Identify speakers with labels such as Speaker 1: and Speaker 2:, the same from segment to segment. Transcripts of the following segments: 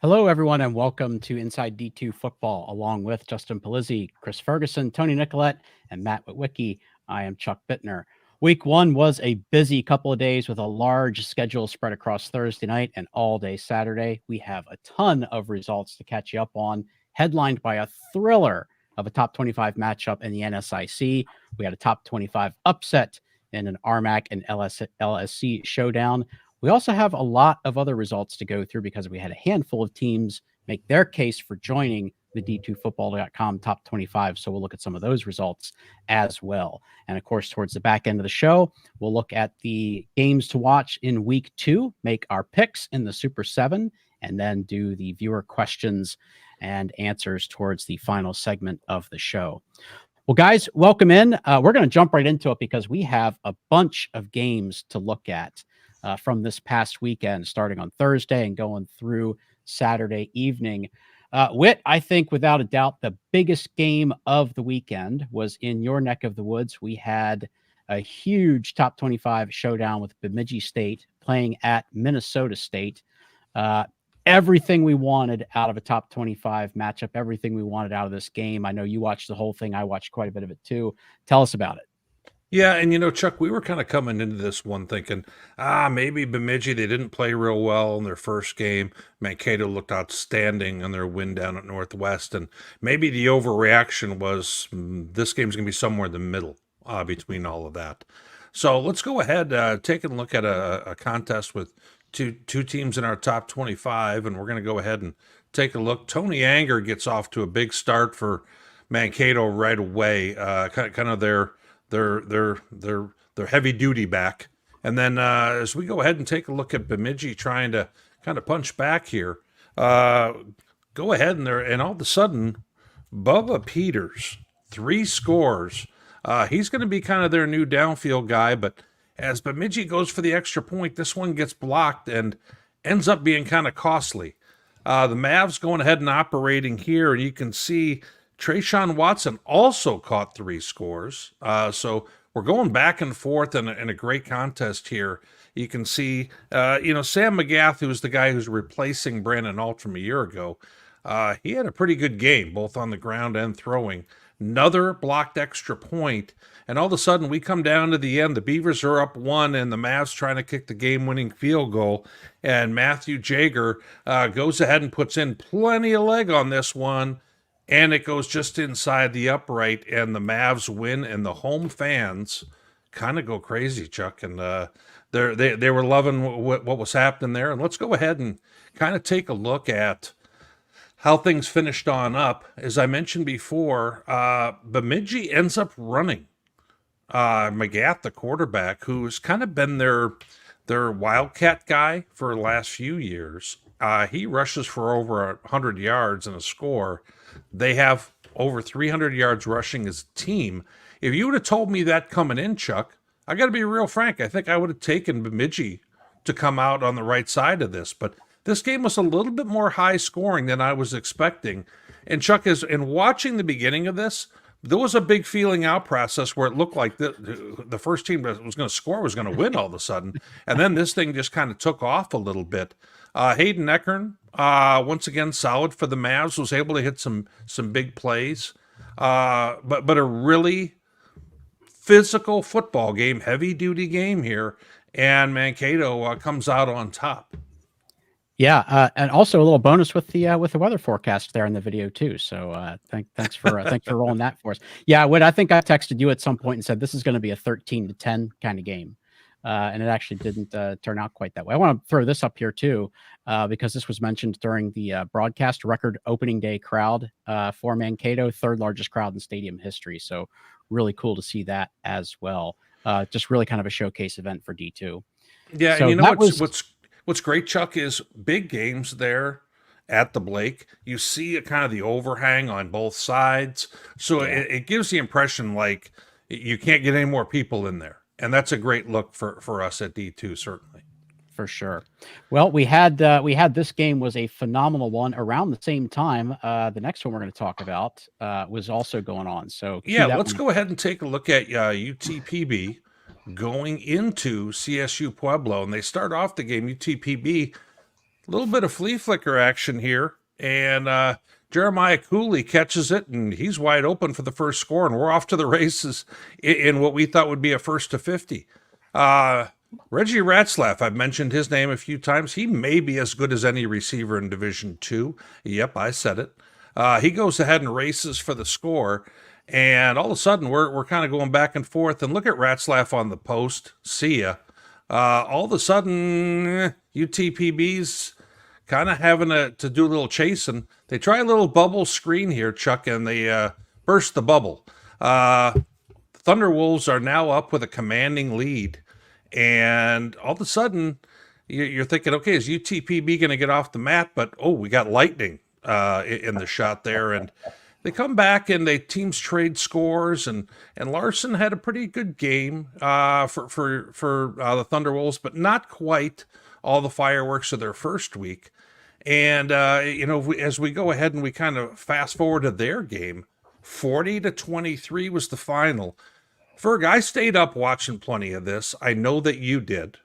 Speaker 1: Hello, everyone, and welcome to Inside D2Football, along with Justin Palizzi, Chris Ferguson, Tony Nicolette, and Matt Witwicky. I am Chuck Bittner. Week one was a busy couple of days with a large schedule spread across Thursday night and all day Saturday. We have a ton of results to catch you up on, headlined by a thriller of a top 25 matchup in the NSIC. We had a top 25 upset in an RMAC and LSC showdown. We also have a lot of other results to go through because we had a handful of teams make their case for joining the D2Football.com top 25. So we'll look at some of those results as well. And of course, towards the back end of the show, we'll look at the games to watch in week two, make our picks in the Super 7, and then do the viewer questions and answers towards the final segment of the show. Well, guys, welcome in. We're going to jump right into it because we have a bunch of games to look at. From this past weekend, starting on Thursday and going through Saturday evening. Whit, I think without a doubt, the biggest game of the weekend was in your neck of the woods. We had a huge top 25 showdown with Bemidji State playing at Minnesota State. Everything we wanted out of a top 25 matchup, everything we wanted out of this game. I know you watched the whole thing. I watched quite a bit of it too. Tell us about it.
Speaker 2: Yeah, and Chuck, we were kind of coming into this one thinking, maybe Bemidji, they didn't play real well in their first game. Mankato looked outstanding on their win down at Northwest, and maybe the overreaction was this game's going to be somewhere in the middle between all of that. So let's go ahead, take a look at a contest with two teams in our top 25, and we're going to go ahead and take a look. Tony Anger gets off to a big start for Mankato right away, kind of their heavy duty back. And then as we go ahead and take a look at Bemidji trying to kind of punch back here, go ahead and all of a sudden, Bubba Peters, 3 scores. He's going to be kind of their new downfield guy, but as Bemidji goes for the extra point, this one gets blocked and ends up being kind of costly. The Mavs going ahead and operating here, and you can see Trayshawn Watson also caught 3 scores. So we're going back and forth in a great contest here. You can see, Sam McGath, who's the guy who's replacing Brandon Alt from a year ago, he had a pretty good game, both on the ground and throwing. Another blocked extra point, and all of a sudden we come down to the end. The Beavers are up 1, and the Mavs trying to kick the game-winning field goal, and Matthew Jager goes ahead and puts in plenty of leg on this one, and it goes just inside the upright, and the Mavs win, and the home fans kind of go crazy, Chuck. And they were loving what was happening there. And let's go ahead and kind of take a look at how things finished on up. As I mentioned before, Bemidji ends up running. McGath, the quarterback, who's kind of been their Wildcat guy for the last few years, he rushes for over 100 yards and a score. They have over 300 yards rushing as a team. If you would have told me that coming in, Chuck, I got to be real frank. I think I would have taken Bemidji to come out on the right side of this. But this game was a little bit more high scoring than I was expecting. And Chuck, in watching the beginning of this, there was a big feeling out process where it looked like the first team that was going to score was going to win all of a sudden. And then this thing just kind of took off a little bit. Hayden Eckern, once again, solid for the Mavs, was able to hit some big plays. But a really physical football game, heavy-duty game here, and Mankato comes out on top.
Speaker 1: Yeah, and also a little bonus with the weather forecast there in the video too. So thanks for rolling that for us. Yeah, I think I texted you at some point and said this is going to be a 13-10 kind of game. And it actually didn't turn out quite that way. I want to throw this up here too, because this was mentioned during the broadcast. Record opening day crowd for Mankato, 3rd largest crowd in stadium history. So really cool to see that as well. Just really kind of a showcase event for D2.
Speaker 2: Yeah,
Speaker 1: so
Speaker 2: and what's great, Chuck, is big games there at the Blake. You see kind of the overhang on both sides. So it gives the impression like you can't get any more people in there. And that's a great look for us at D2, certainly.
Speaker 1: For sure. Well, we had this game was a phenomenal one around the same time. The next one we're going to talk about was also going on. So
Speaker 2: yeah, let's go ahead and take a look at UTPB going into CSU Pueblo, and they start off the game. UTPB A little bit of flea flicker action here, and Jeremiah Cooley catches it, and he's wide open for the first score, and we're off to the races in what we thought would be a first to 50. Reggie Ratzlaff, I've mentioned his name a few times. He may be as good as any receiver in Division II. Yep, I said it. He goes ahead and races for the score, and all of a sudden we're kind of going back and forth. And look at Ratzlaff on the post. See ya. All of a sudden, UTPB's kind of having to do a little chasing. They try a little bubble screen here, Chuck, and they burst the bubble. Thunderwolves are now up with a commanding lead. And all of a sudden, you're thinking, okay, is UTPB going to get off the mat? But, oh, we got lightning in the shot there. And they come back and teams trade scores. And Larson had a pretty good game for the Thunderwolves, but not quite all the fireworks of their first week. And, as we go ahead and we kind of fast forward to their game, 40-23 was the final. Ferg, I stayed up watching plenty of this. I know that you did.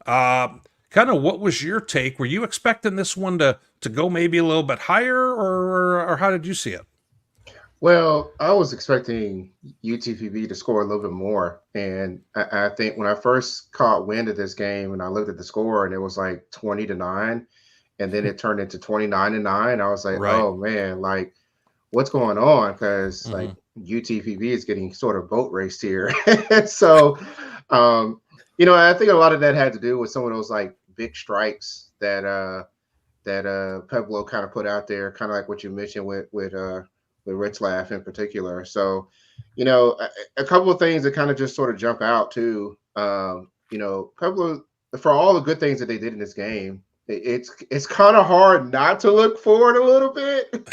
Speaker 2: Kind of what was your take? Were you expecting this one to go maybe a little bit higher, or how did you see it?
Speaker 3: Well, I was expecting UTPB to score a little bit more. And I think when I first caught wind of this game and I looked at the score and it was like 20-9, and then it turned into 29-9, I was like,
Speaker 2: Right.
Speaker 3: oh man, like what's going on? Because like UTPB is getting sort of boat raced here. So, I think a lot of that had to do with some of those like big strikes that Pueblo kind of put out there, kind of like what you mentioned with Ritzlaff in particular. So, a couple of things that kind of just sort of jump out too. Pueblo, for all the good things that they did in this game, it's kind of hard not to look forward a little bit.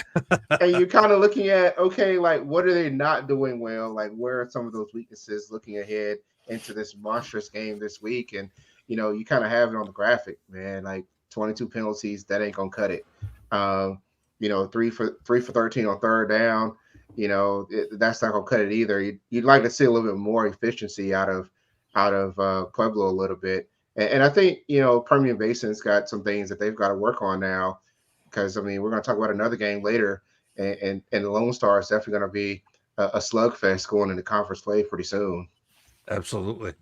Speaker 3: And you're kind of looking at, okay, like what are they not doing well? Like where are some of those weaknesses looking ahead into this monstrous game this week? And, you kind of have it on the graphic, man, like 22 penalties, that ain't going to cut it. 3 for 13 on third down, that's not gonna cut it either. You'd like to see a little bit more efficiency out of Pueblo a little bit, and I think Permian Basin's got some things that they've got to work on now, because we're going to talk about another game later, and the Lone Star is definitely going to be a slugfest going into conference play pretty soon.
Speaker 2: Absolutely.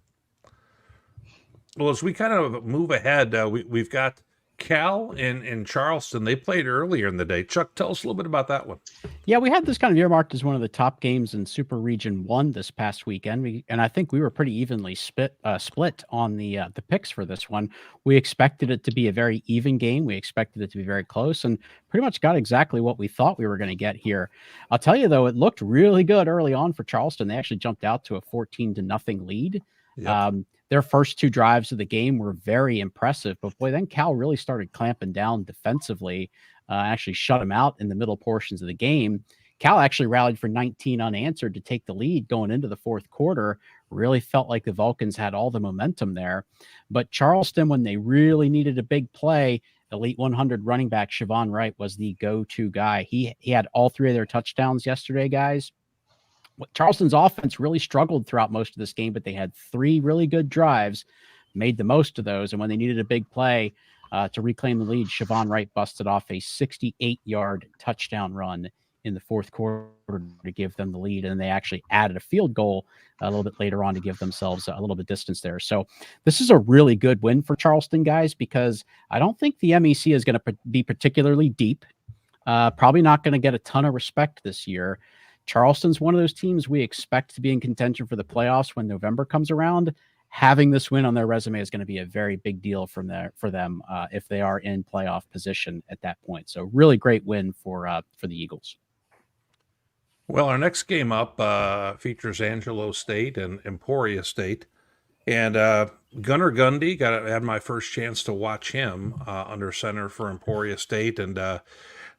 Speaker 2: Well, as we kind of move ahead, we've got Cal in Charleston. They played earlier in the day. Chuck, tell us a little bit about that one.
Speaker 1: Yeah, we had this kind of earmarked as one of the top games in Super Region 1 this past weekend. And I think we were pretty evenly split on the picks for this one. We expected it to be a very even game. We expected it to be very close, and pretty much got exactly what we thought we were going to get here. I'll tell you, though, it looked really good early on for Charleston. They actually jumped out to a 14-0 lead. Yep. Their first two drives of the game were very impressive, but boy, then Cal really started clamping down defensively, actually shut them out in the middle portions of the game. Cal actually rallied for 19 unanswered to take the lead going into the fourth quarter. Really felt like the Vulcans had all the momentum there. But Charleston, when they really needed a big play, Elite 100 running back Siobhan Wright was the go-to guy. He had all three of their touchdowns yesterday, guys. Charleston's offense really struggled throughout most of this game, but they had three really good drives, made the most of those. And when they needed a big play to reclaim the lead, Siobhan Wright busted off a 68-yard touchdown run in the fourth quarter to give them the lead. And they actually added a field goal a little bit later on to give themselves a little bit of distance there. So this is a really good win for Charleston, guys, because I don't think the MEC is going to be particularly deep. Probably not going to get a ton of respect this year. Charleston's one of those teams we expect to be in contention for the playoffs when November comes around. Having this win on their resume is going to be a very big deal for them if they are in playoff position at that point. So really great win for the Eagles.
Speaker 2: Well, our next game up features Angelo State and Emporia State. And Gunnar Gundy, had my first chance to watch him under center for Emporia State. And it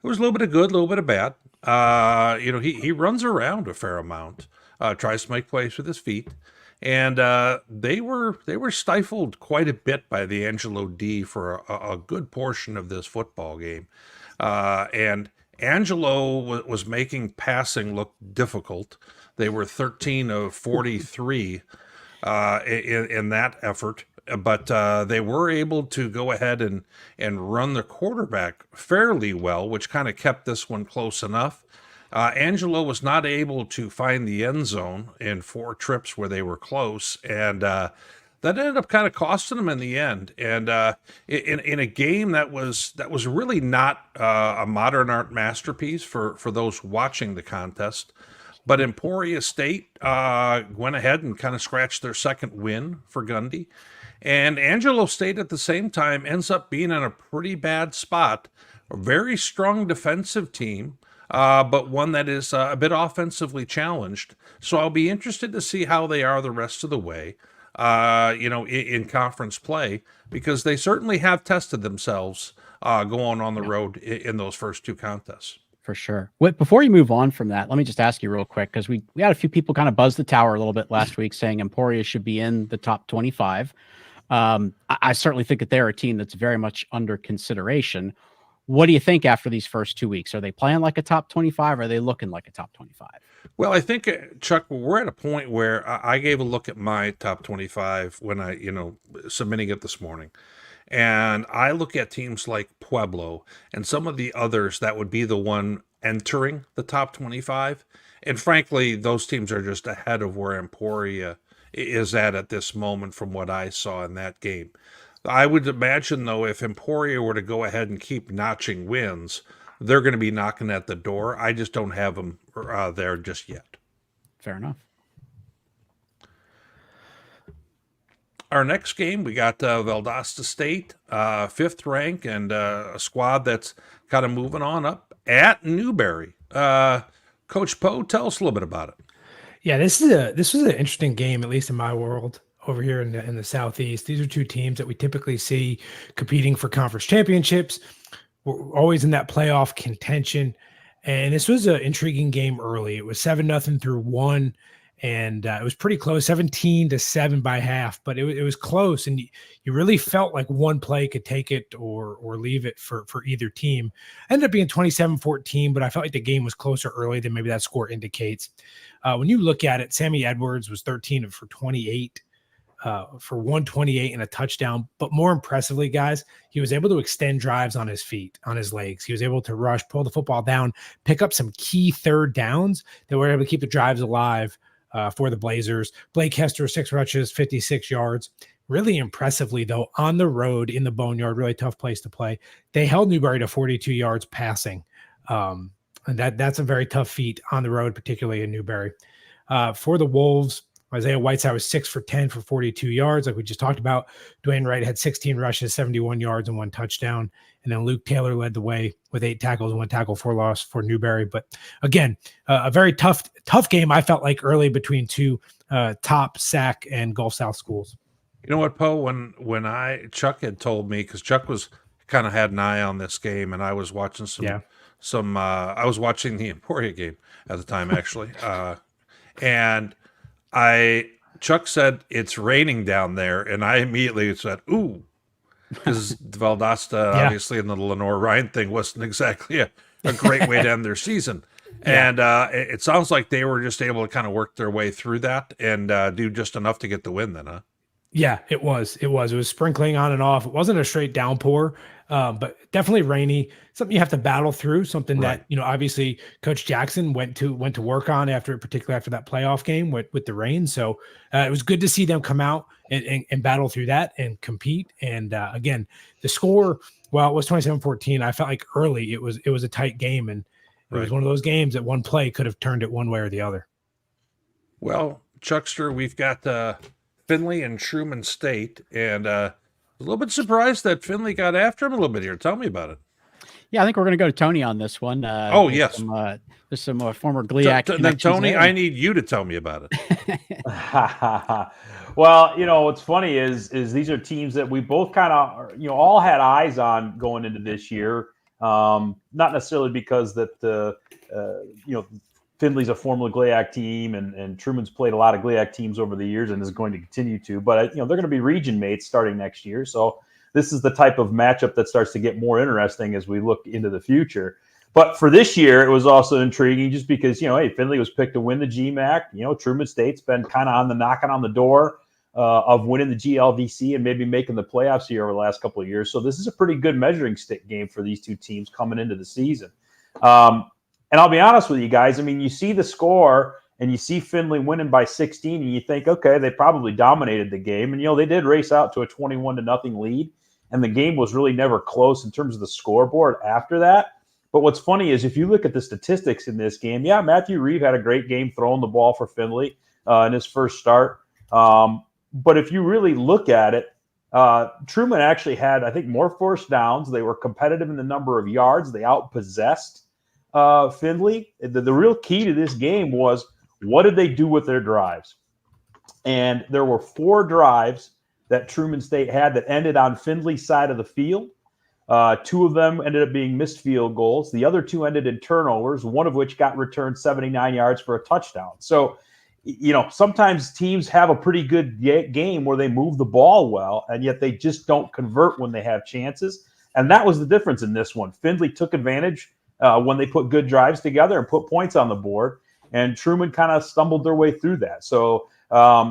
Speaker 2: was a little bit of good, a little bit of bad. He runs around a fair amount, tries to make plays with his feet. And they were stifled quite a bit by the Angelo D for a good portion of this football game. And Angelo was making passing look difficult. They were 13 of 43 in that effort. but they were able to go ahead and run the quarterback fairly well, which kind of kept this one close enough. Angelo was not able to find the end zone in 4 trips where they were close, and that ended up kind of costing them in the end. And in a game that was really not a modern art masterpiece for those watching the contest, but Emporia State went ahead and kind of scratched their second win for Gundy. And Angelo State at the same time ends up being in a pretty bad spot. A very strong defensive team, but one that is a bit offensively challenged. So I'll be interested to see how they are the rest of the way, in conference play, because they certainly have tested themselves going on the road in those first 2 contests.
Speaker 1: For sure. Before you move on from that, let me just ask you real quick, because we had a few people kind of buzz the tower a little bit last week saying Emporia should be in the top 25. I certainly think that they're a team that's very much under consideration. What do you think after these first 2 weeks? Are they playing like a top 25? Or are they looking like a top 25?
Speaker 2: Well, I think, Chuck, we're at a point where I gave a look at my top 25 when I, submitting it this morning. And I look at teams like Pueblo and some of the others that would be the one entering the top 25. And frankly, those teams are just ahead of where Emporia is at this moment from what I saw in that game. I would imagine, though, if Emporia were to go ahead and keep notching wins, they're going to be knocking at the door. I just don't have them there just yet.
Speaker 1: Fair enough.
Speaker 2: Our next game, we got Valdosta State, 5th rank, and a squad that's kind of moving on up at Newberry. Coach Poe, tell us a little bit about it.
Speaker 4: Yeah, this was an interesting game, at least in my world, over here in the Southeast. These are 2 teams that we typically see competing for conference championships. We're always in that playoff contention. And this was an intriguing game early. It was 7-0 through 1. And it was pretty close, 17-7 by half, but it was close. And you really felt like one play could take it or leave it for either team. Ended up being 27-14, but I felt like the game was closer early than maybe that score indicates. When you look at it, Sammy Edwards was 13 for 28 for 128 and a touchdown. But more impressively, guys, he was able to extend drives on his feet, on his legs. He was able to rush, pull the football down, pick up some key third downs that were able to keep the drives alive for the Blazers. Blake Hester, 6 rushes, 56 yards. Really impressively, though, on the road in the Boneyard, really tough place to play. They held Newberry to 42 yards passing. And that's a very tough feat on the road, particularly in Newberry. For the Wolves, Isaiah Whiteside was 6 for 10 for 42 yards, like we just talked about. Dwayne Wright had 16 rushes, 71 yards, and 1 touchdown. And then Luke Taylor led the way with 8 tackles and 1 tackle for loss for Newberry. But again, a very tough game, I felt like, early between 2 top SAC and Gulf South schools.
Speaker 2: You know what, Poe? When Chuck had told me, because Chuck was kind of had an eye on this game, and I was watching I was watching the Emporia game at the time, actually. And Chuck said, it's raining down there. And I immediately said, ooh, because Valdosta, obviously, in the Lenore Ryan thing wasn't exactly a great way to end their season. And it sounds like they were just able to kind of work their way through that and do just enough to get the win then, huh?
Speaker 4: Yeah, it was. It was sprinkling on and off. It wasn't a straight downpour, but definitely rainy. Something you have to battle through. Something that obviously Coach Jackson went to work on particularly after that playoff game with the rain. So it was good to see them come out and battle through that and compete. And again, the score, well, it was 27-14. I felt like early it was a tight game, and it was one of those games that one play could have turned it one way or the other.
Speaker 2: Well, Chuckster, we've got Findlay and Truman State, and a little bit surprised that Findlay got after him a little bit here. Tell me about it.
Speaker 1: Yeah, I think we're going to go to Tony on this one.
Speaker 2: Yes.
Speaker 1: There's some former GLIAC.
Speaker 2: Then Tony, I need you to tell me about it.
Speaker 5: Well, what's funny is these are teams that we both kind of, all had eyes on going into this year. Not necessarily because that, Findlay's a former GLIAC team, and Truman's played a lot of GLIAC teams over the years and is going to continue to. But they're going to be region mates starting next year, so this is the type of matchup that starts to get more interesting as we look into the future. But for this year, it was also intriguing just because Findlay was picked to win the GMAC. Truman State's been kind of knocking on the door. of winning the GLVC and maybe making the playoffs here over the last couple of years. So this is a pretty good measuring stick game for these two teams coming into the season. And I'll be honest with you guys. I mean, you see the score and you see Findlay winning by 16 and you think, okay, they probably dominated the game. And, they did race out to a 21-0 lead. And the game was really never close in terms of the scoreboard after that. But what's funny is if you look at the statistics in this game, Matthew Reeve had a great game throwing the ball for Findlay in his first start. But if you really look at it, Truman actually had, I think, more first downs. They were competitive in the number of yards. They outpossessed Findlay. The real key to this game was what did they do with their drives? And there were 4 drives that Truman State had that ended on Findlay's side of the field. 2 of them ended up being missed field goals. The other 2 ended in turnovers, one of which got returned 79 yards for a touchdown. So, sometimes teams have a pretty good game where they move the ball well, and yet they just don't convert when they have chances. And that was the difference in this one. Findlay took advantage when they put good drives together and put points on the board, and Truman kind of stumbled their way through that. So,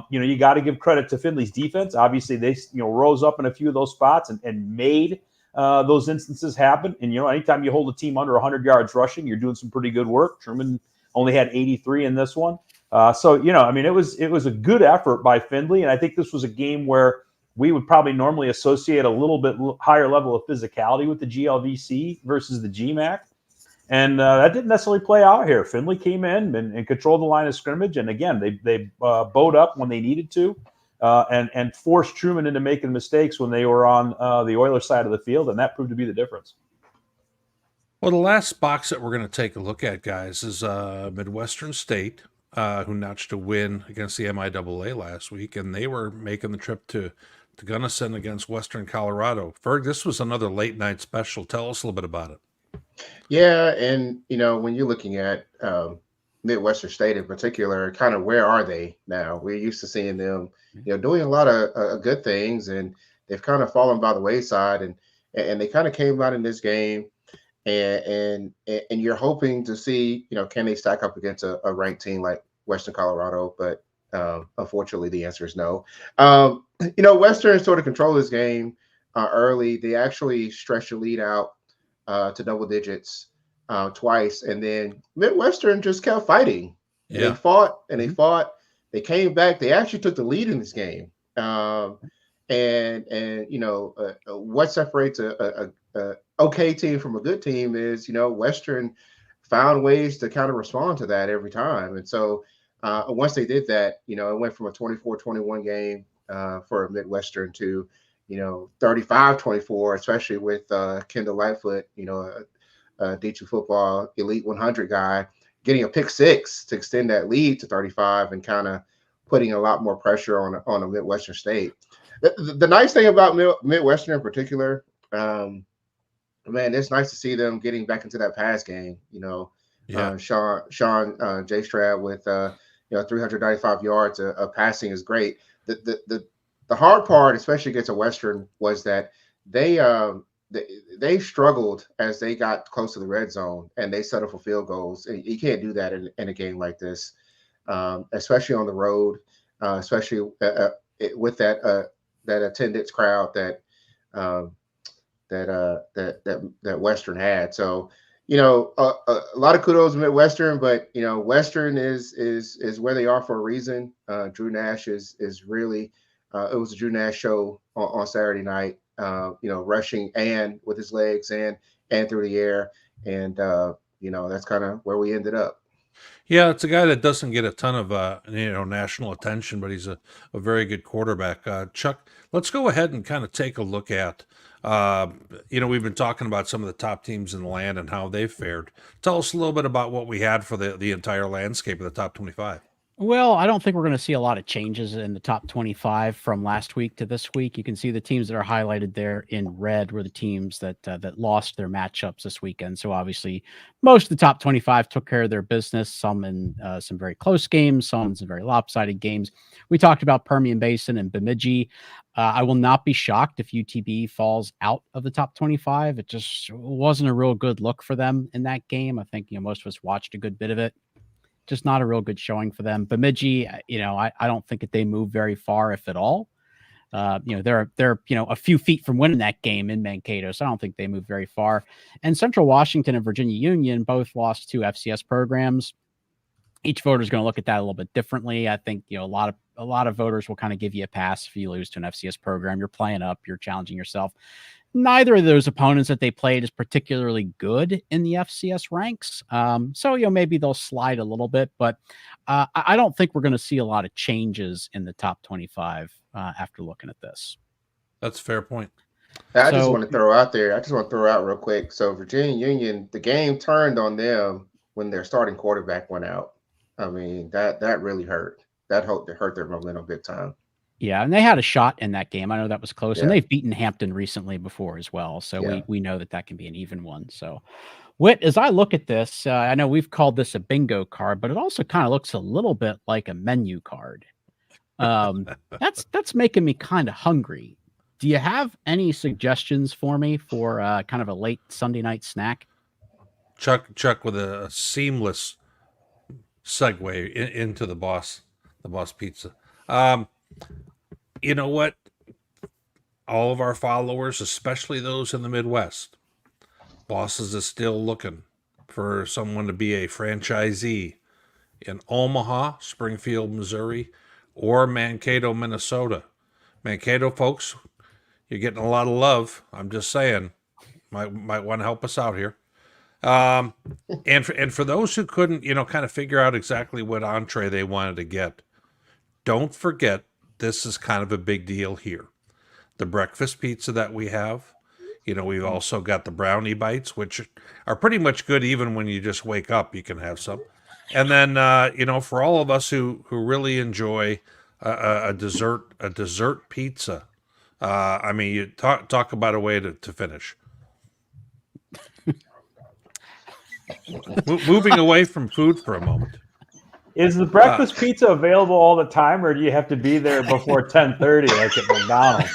Speaker 5: you got to give credit to Findlay's defense. Obviously, they rose up in a few of those spots and made those instances happen. And, anytime you hold a team under 100 yards rushing, you're doing some pretty good work. Truman only had 83 in this one. It was a good effort by Findlay. And I think this was a game where we would probably normally associate a little bit higher level of physicality with the GLVC versus the GMAC. And that didn't necessarily play out here. Findlay came in and controlled the line of scrimmage. And again, they bowed up when they needed to and forced Truman into making mistakes when they were on the Oilers side of the field. And that proved to be the difference.
Speaker 2: Well, the last box that we're going to take a look at, guys, is Midwestern State, who notched a win against the MIAA last week. And they were making the trip to Gunnison against Western Colorado. Ferg, this was another late night special. Tell us a little bit about it.
Speaker 3: Yeah, and when you're looking at Midwestern State in particular, kind of where are they now? We're used to seeing them, doing a lot of good things, and they've kind of fallen by the wayside. And they kind of came out in this game, and you're hoping to see, can they stack up against a ranked team like Western Colorado? But unfortunately, the answer is no. Western sort of controlled this game early. They actually stretched the lead out to double digits twice, and then Midwestern just kept fighting. Yeah. They fought and they fought. They came back. They actually took the lead in this game. What separates a okay team from a good team is Western found ways to kind of respond to that every time, and so once they did that, it went from a 24-21 game for Midwestern to 35-24, especially with Kendall Lightfoot, D2Football Elite 100 guy, getting a pick 6 to extend that lead to 35 and kind of putting a lot more pressure on a Midwestern State. The nice thing about Midwestern in particular, man, it's nice to see them getting back into that pass game. Sean J. Stroud with 395 yards of passing is great. The hard part, especially against a Western, was that they struggled as they got close to the red zone and they settled for field goals. And you can't do that in a game like this, especially on the road, especially with that attendance crowd that Western had. So a lot of kudos to Midwestern, but Western is where they are for a reason. Drew Nash is really. It was a Drew Nash show on Saturday night, rushing and with his legs and through the air. And, that's kind of where we ended up.
Speaker 2: Yeah, it's a guy that doesn't get a ton of, national attention, but he's a very good quarterback. Chuck, let's go ahead and kind of take a look at, we've been talking about some of the top teams in the land and how they've fared. Tell us a little bit about what we had for the entire landscape of the top 25.
Speaker 1: Well, I don't think we're going to see a lot of changes in the top 25 from last week to this week. You can see the teams that are highlighted there in red were the teams that lost their matchups this weekend. So obviously, most of the top 25 took care of their business. Some in some very close games, some in some very lopsided games. We talked about Permian Basin and Bemidji. I will not be shocked if UTB falls out of the top 25. It just wasn't a real good look for them in that game. I think most of us watched a good bit of it. just not a real good showing for them. Bemidji, I don't think that they move very far, if at all. They're a few feet from winning that game in Mankato, so I don't think they move very far. And Central Washington and Virginia Union both lost 2 FCS programs. Each voter is going to look at that a little bit differently. I think a lot of voters will kind of give you a pass if you lose to an FCS program. You're playing up, you're challenging yourself. Neither of those opponents that they played is particularly good in the FCS ranks. So maybe they'll slide a little bit, but I don't think we're going to see a lot of changes in the top 25 after looking at this.
Speaker 2: That's a fair point.
Speaker 3: I just want to throw out real quick. So Virginia Union, the game turned on them when their starting quarterback went out. I mean, that really hurt. That hurt their momentum big time.
Speaker 1: Yeah, and they had a shot in that game. I know that was close, and they've beaten Hampton recently before as well. So we know that can be an even one. So, Whit, as I look at this, I know we've called this a bingo card, but it also kind of looks a little bit like a menu card. That's making me kind of hungry. Do you have any suggestions for me for kind of a late Sunday night snack?
Speaker 2: Chuck with a seamless segue into the boss pizza. You know what? All of our followers, especially those in the Midwest, Bosses is still looking for someone to be a franchisee in Omaha, Springfield, Missouri, or Mankato, Minnesota. Mankato folks, you're getting a lot of love. I'm just saying, might want to help us out here. And for those who couldn't, kind of figure out exactly what entree they wanted to get, don't forget this is kind of a big deal here. The breakfast pizza that we have, we've also got the brownie bites, which are pretty much good even when you just wake up. You can have some, and then for all of us who really enjoy a dessert pizza, I mean, you talk about a way to finish. Moving away from food for a moment.
Speaker 5: Is the breakfast pizza available all the time, or do you have to be there before 10:30 like at McDonald's?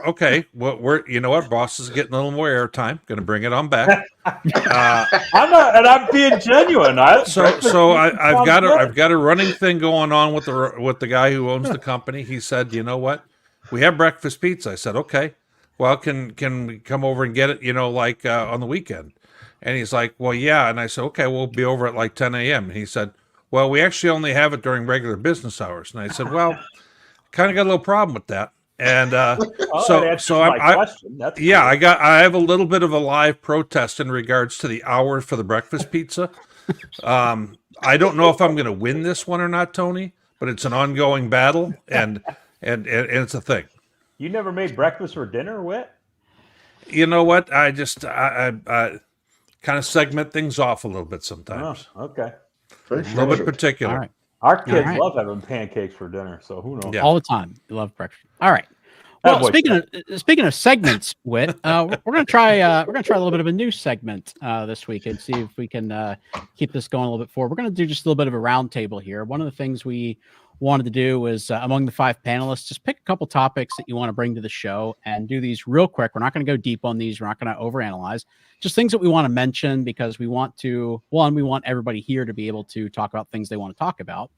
Speaker 2: Okay. Well, you know what? Boss is getting a little more airtime. Going to bring it on back.
Speaker 5: I'm being genuine. I've
Speaker 2: got a running thing going on with the guy who owns the company. He said, you know what? We have breakfast pizza. I said, okay. Well, can we come over and get it? On the weekend. And he's like, well, yeah. And I said, okay, we'll be over at like 10 a.m. And he said, well, we actually only have it during regular business hours. And I said, well, kind of got a little problem with that. And I have a little bit of a live protest in regards to the hour for the breakfast pizza. I don't know if I'm going to win this one or not, Tony, but it's an ongoing battle, and it's a thing.
Speaker 5: You never made breakfast or dinner, Whit?
Speaker 2: You know what? I kind of segment things off a little bit sometimes.
Speaker 5: Oh, okay.
Speaker 2: A little bit particular.
Speaker 1: All right.
Speaker 5: Our kids love having pancakes for dinner, so who knows?
Speaker 1: Yeah. All the time. They love breakfast. All right. Well, speaking of segments, Whit, we're gonna try a little bit of a new segment this week and see if we can keep this going a little bit forward. We're gonna do just a little bit of a roundtable here. One of the things we wanted to do was among the 5 panelists, just pick a couple topics that you want to bring to the show and do these real quick. We're not going to go deep on these. We're not going to overanalyze. Just things that we want to mention because we want everybody here to be able to talk about things they want to talk about.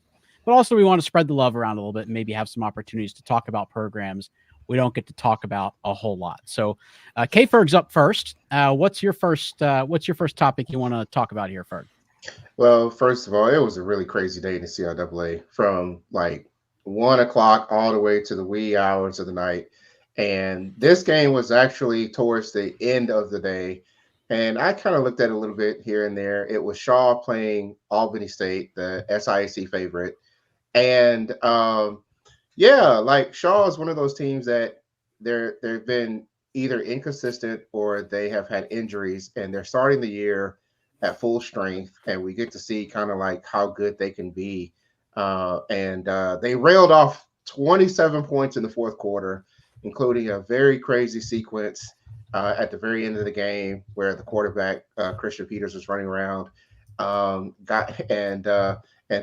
Speaker 1: But also we want to spread the love around a little bit and maybe have some opportunities to talk about programs we don't get to talk about a whole lot. So K-Ferg's up first. What's your first topic you want to talk about here, Ferg?
Speaker 3: Well, first of all, it was a really crazy day in the CIAA from like 1 o'clock all the way to the wee hours of the night. And this game was actually towards the end of the day. And I kind of looked at it a little bit here and there. It was Shaw playing Albany State, the SIAC favorite. And like Shaw is one of those teams that they've been either inconsistent or they have had injuries, and they're starting the year at full strength, and we get to see kind of like how good they can be. And they railed off 27 points in the fourth quarter, including a very crazy sequence at the very end of the game where the quarterback, Christian Peters, was running around, and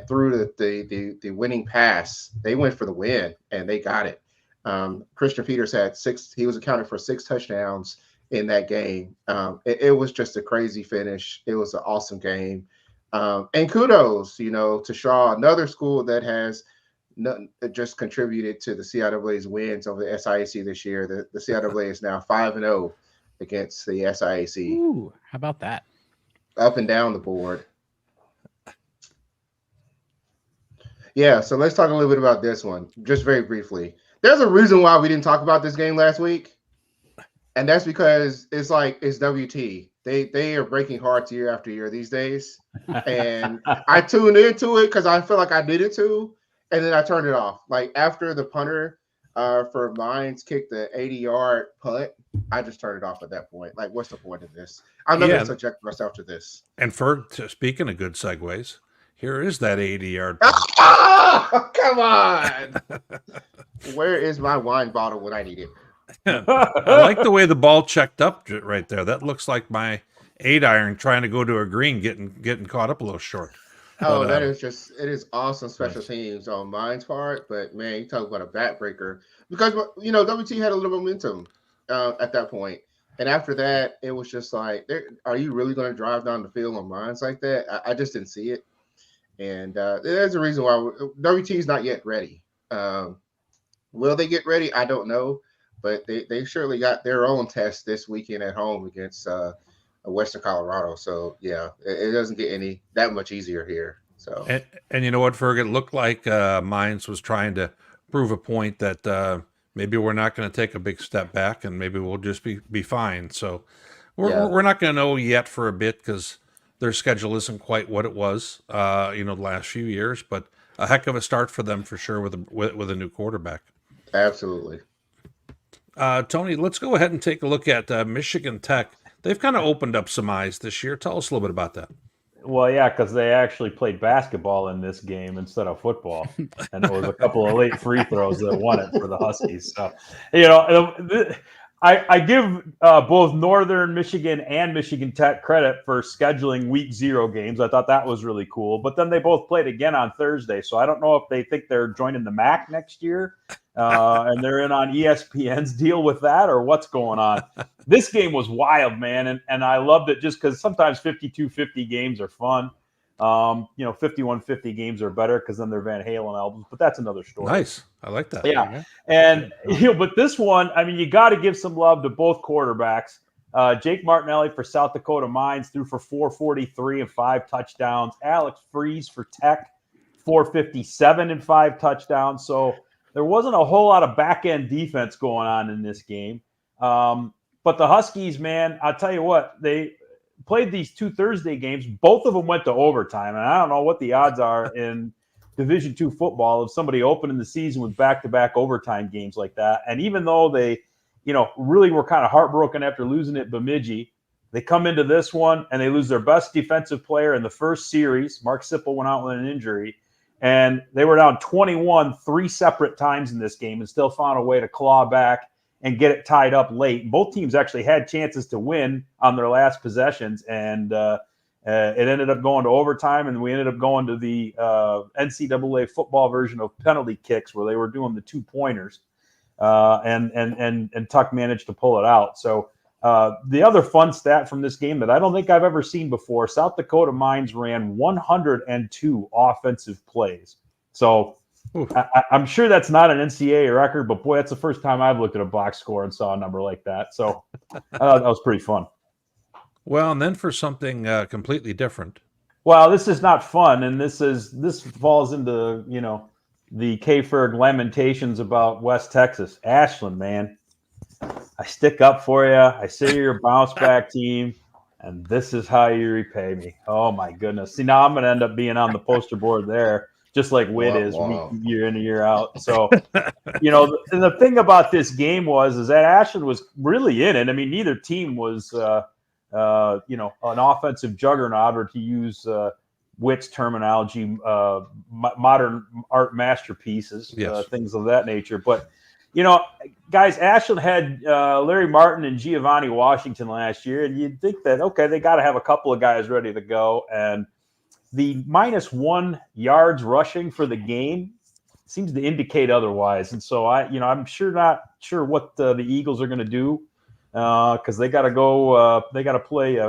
Speaker 3: threw the winning pass. They went for the win, and they got it. Christian Peters had 6. He was accounted for 6 touchdowns in that game. It was just a crazy finish. It was an awesome game. And kudos, to Shaw, another school that has just contributed to the CIAA's wins over the SIAC this year. The CIAA is now 5-0 against the SIAC.
Speaker 1: Ooh, how about that?
Speaker 3: Up and down the board. Yeah, so let's talk a little bit about this one, just very briefly. There's a reason why we didn't talk about this game last week, and that's because it's WT. They are breaking hearts year after year these days, and I tuned into it because I feel like I needed to, and then I turned it off. Like after the punter for Mines kicked the 80-yard punt, I just turned it off at that point. Like, what's the point of this? I'm not going to subject myself to this.
Speaker 2: And speaking of good segues, here is that 80-yard.
Speaker 3: Oh, come on! Where is my wine bottle when I need it?
Speaker 2: I like the way the ball checked up right there. That looks like my 8-iron trying to go to a green, getting caught up a little short.
Speaker 3: Oh, but, it is awesome special teams on Mine's part. But man, you talk about a backbreaker because WT had a little momentum at that point, and after that, it was just like, are you really going to drive down the field on Mines like that? I just didn't see it. And there's a reason why WT is not yet ready. Will they get ready? I don't know, but they surely got their own test this weekend at home against Western Colorado. So yeah, it doesn't get that much easier here. So
Speaker 2: and you know what, Ferg? It looked like Mines was trying to prove a point that maybe we're not going to take a big step back, and maybe we'll just be fine. So we're not going to know yet for a bit because their schedule isn't quite what it was, the last few years, but a heck of a start for them for sure with a new quarterback.
Speaker 3: Absolutely.
Speaker 2: Tony, let's go ahead and take a look at Michigan Tech. They've kind of opened up some eyes this year. Tell us a little bit about that.
Speaker 5: Well, yeah, because they actually played basketball in this game instead of football, and there was a couple of late free throws that won it for the Huskies. So, I give both Northern Michigan and Michigan Tech credit for scheduling week 0 games. I thought that was really cool. But then they both played again on Thursday. So I don't know if they think they're joining the MAC next year and they're in on ESPN's deal with that or what's going on. This game was wild, man. And I loved it just because sometimes 52-50 games are fun. 51-50 games are better because then they're Van Halen albums, but that's another story.
Speaker 2: Nice. I like that.
Speaker 5: Yeah. And, but this one, I mean, you got to give some love to both quarterbacks. Jake Martinelli for South Dakota Mines threw for 443 and 5 touchdowns. Alex Freeze for Tech, 457 and 5 touchdowns. So there wasn't a whole lot of back-end defense going on in this game. But the Huskies, man, I'll tell you what, they played these 2 Thursday games. Both of them went to overtime, and I don't know what the odds are in Division II football of somebody opening the season with back-to-back overtime games like that. And even though they, really were kind of heartbroken after losing at Bemidji, they come into this one and they lose their best defensive player in the first series. Mark Sipple went out with an injury, and they were down 21 3 separate times in this game and still found a way to claw back and get it tied up late. Both teams actually had chances to win on their last possessions, and it ended up going to overtime, and we ended up going to the NCAA football version of penalty kicks where they were doing the 2-pointers, and Tuck managed to pull it out. So the other fun stat from this game that I don't think I've ever seen before, South Dakota Mines ran 102 offensive plays. So I'm sure that's not an NCAA record, but boy, that's the first time I've looked at a box score and saw a number like that. So that was pretty fun.
Speaker 2: Well, and then for something completely different.
Speaker 5: Well, this is not fun, and this falls into the K-Ferg lamentations about West Texas. Ashland, man, I stick up for you. I say you're a bounce back team, and this is how you repay me. Oh my goodness! See, now I'm going to end up being on the poster board there. Just like Witt is year in and year out. So, the thing about this game is that Ashland was really in it. I mean, neither team was, an offensive juggernaut, or to use Witt's terminology, modern art masterpieces,
Speaker 2: yes.
Speaker 5: Things of that nature. But, guys, Ashland had Larry Martin and Giovanni Washington last year, and you'd think that, okay, they got to have a couple of guys ready to go. And the -1 yards rushing for the game seems to indicate otherwise. And so I'm not sure what the Eagles are going to do because they got to go. They got to play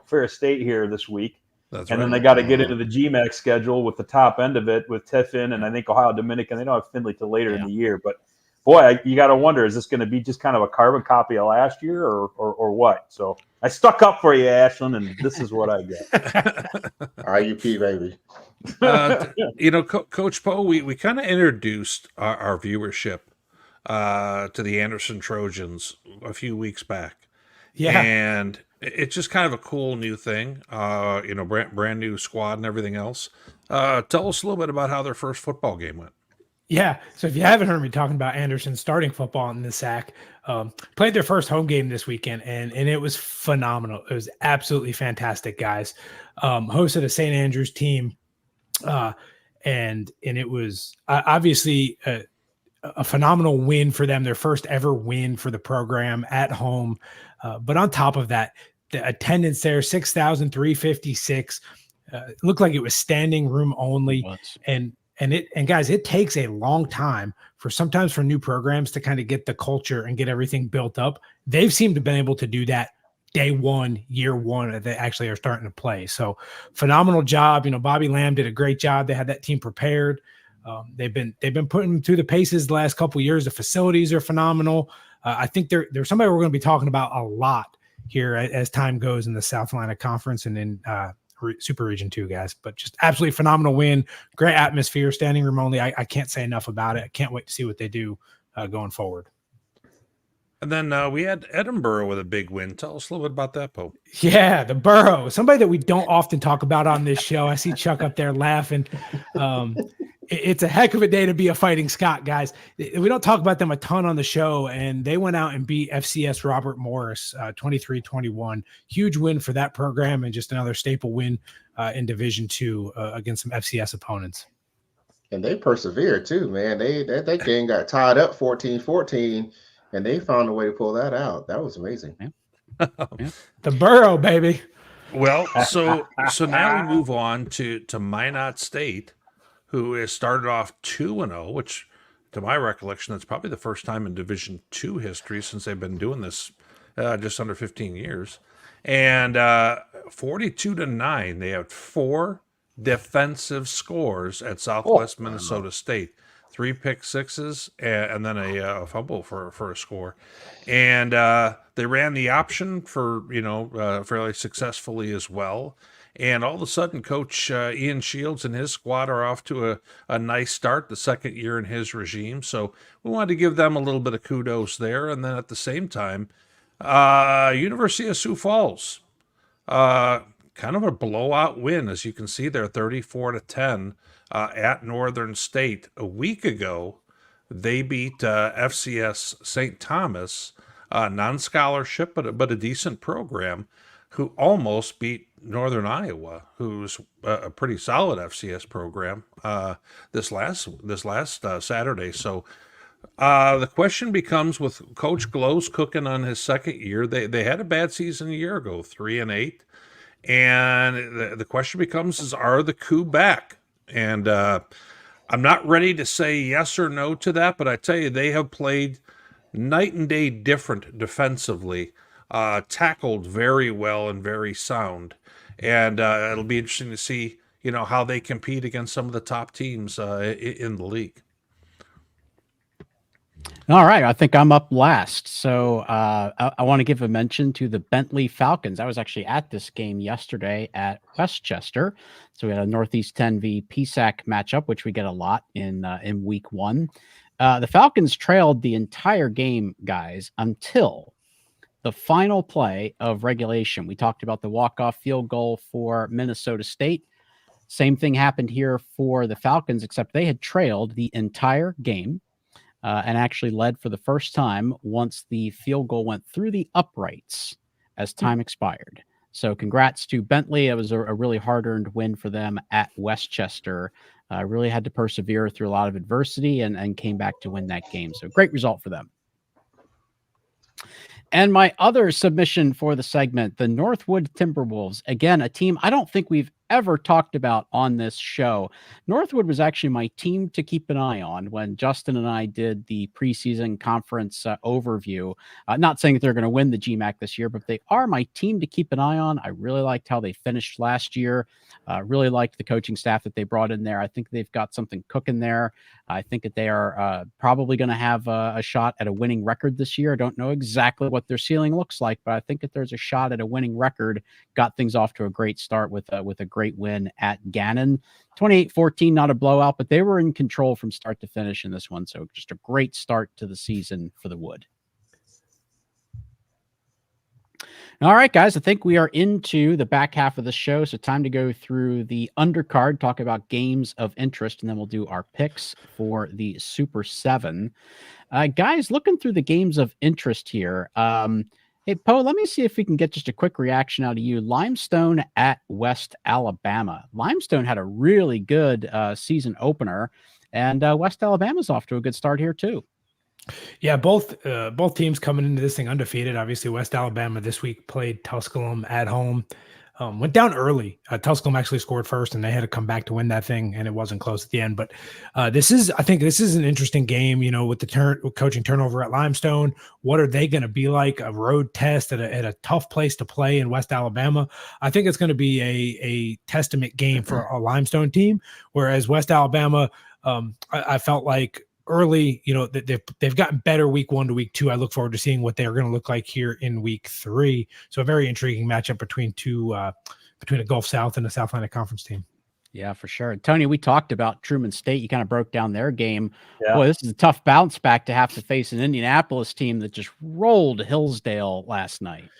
Speaker 5: Ferris State here this week.
Speaker 2: That's
Speaker 5: and
Speaker 2: right.
Speaker 5: then they got to get into the GMAC schedule with the top end of it with Tiffin and I think Ohio Dominican. They don't have Findlay till later in the year, but boy, you got to wonder, is this going to be just kind of a carbon copy of last year or what? So I stuck up for you, Ashland, and this is what I get.
Speaker 3: IUP, baby.
Speaker 2: Coach Poe, we kind of introduced our viewership to the Anderson Trojans a few weeks back.
Speaker 4: Yeah.
Speaker 2: And it's just kind of a cool new thing, brand new squad and everything else. Tell us a little bit about how their first football game went.
Speaker 4: Yeah. So if you haven't heard me talking about Anderson starting football in the SAC, played their first home game this weekend, and it was phenomenal. It was absolutely fantastic, guys. Hosted a St. Andrews team, and it was obviously a phenomenal win for them, their first ever win for the program at home. But on top of that, the attendance there, 6,356, looked like it was standing room only. And guys, it takes a long time sometimes for new programs to kind of get the culture and get everything built up. They've seemed to have been able to do that day one, year one, they actually are starting to play. So phenomenal job. Bobby Lamb did a great job. They had that team prepared. They've been putting them through the paces the last couple of years. The facilities are phenomenal. I think they're somebody we're going to be talking about a lot here as time goes in the South Atlantic Conference and in Super Region 2, guys. But just absolutely phenomenal win. Great atmosphere, standing room only. I can't say enough about it. I can't wait to see what they do going forward.
Speaker 2: And then we had Edinburgh with a big win. Tell us a little bit about that, Pope.
Speaker 4: Yeah, the Borough, somebody that we don't often talk about on this show. I see Chuck up there laughing. It's a heck of a day to be a Fighting Scot, guys. We don't talk about them a ton on the show, and they went out and beat FCS Robert Morris 23-21. Huge win for that program and just another staple win in Division II against some FCS opponents.
Speaker 3: And they persevered too, man. That game got tied up 14-14, and they found a way to pull that out. That was amazing.
Speaker 1: Yeah.
Speaker 4: The Borough, baby.
Speaker 2: Well, so now we move on to Minot State, who has started off 2-0, which, to my recollection, that's probably the first time in Division II history since they've been doing this just under 15 years. And 42-9, they had 4 defensive scores at Southwest Minnesota State. 3 pick sixes and then a fumble for a score. And they ran the option for, fairly successfully as well. And all of a sudden, Coach Ian Shields and his squad are off to a nice start, the second year in his regime. So we wanted to give them a little bit of kudos there. And then at the same time, University of Sioux Falls, kind of a blowout win, as you can see there, 34-10 at Northern State. A week ago, they beat FCS St. Thomas, non-scholarship, but a decent program, who almost beat Northern Iowa, who's a pretty solid FCS program, this last Saturday. So the question becomes, with Coach Glow's cooking on his second year, they had a bad season a year ago, 3-8, and the question becomes: are the coup back? And I'm not ready to say yes or no to that, but I tell you, they have played night and day different defensively. Tackled very well and very sound, and it'll be interesting to see how they compete against some of the top teams in the league.
Speaker 1: All right, I think I'm up last. So I want to give a mention to the Bentley Falcons. I was actually at this game yesterday at Westchester. So we had a Northeast 10 v PSAC matchup, which we get a lot in week 1. The Falcons trailed the entire game, guys, until the final play of regulation. We talked about the walk-off field goal for Minnesota State. Same thing happened here for the Falcons, except they had trailed the entire game and actually led for the first time once the field goal went through the uprights as time expired. So congrats to Bentley. It was a really hard-earned win for them at Westchester. Really had to persevere through a lot of adversity and came back to win that game. So great result for them. And my other submission for the segment, the Northwood Timberwolves, again, a team I don't think we've ever talked about on this show. Northwood was actually my team to keep an eye on when Justin and I did the preseason conference overview. Not saying that they're going to win the GMAC this year, but they are my team to keep an eye on. I really liked how they finished last year. Really liked the coaching staff that they brought in there. I think they've got something cooking there. I think that they are probably going to have a shot at a winning record this year. I don't know exactly what their ceiling looks like, but I think that there's a shot at a winning record. Got things off to a great start with a great win at Gannon. 28-14, not a blowout, but they were in control from start to finish in this one. So just a great start to the season for the Wood. All right, guys, I think we are into the back half of the show. So time to go through the undercard, talk about games of interest, and then we'll do our picks for the Super 7. Guys, looking through the games of interest here. Hey, Poe, let me see if we can get just a quick reaction out of you. Limestone at West Alabama. Limestone had a really good season opener, and West Alabama's off to a good start here too.
Speaker 4: Yeah, both teams coming into this thing undefeated. Obviously, West Alabama this week played Tusculum at home. Went down early. Tusculum actually scored first, and they had to come back to win that thing, and it wasn't close at the end. But I think this is an interesting game, with the coaching turnover at Limestone. What are they going to be like? A road test at a tough place to play in West Alabama. I think it's going to be a testament game for a Limestone team, whereas West Alabama, I felt like early, they've gotten better week 1 to week 2. I look forward to seeing what they're going to look like here in week 3. So a very intriguing matchup between a Gulf South and a South Atlantic Conference team.
Speaker 1: Yeah, for sure. Tony, we talked about Truman State. You kind of broke down their game.
Speaker 5: Yeah.
Speaker 1: Boy, this is a tough bounce back to have to face an Indianapolis team that just rolled Hillsdale last night.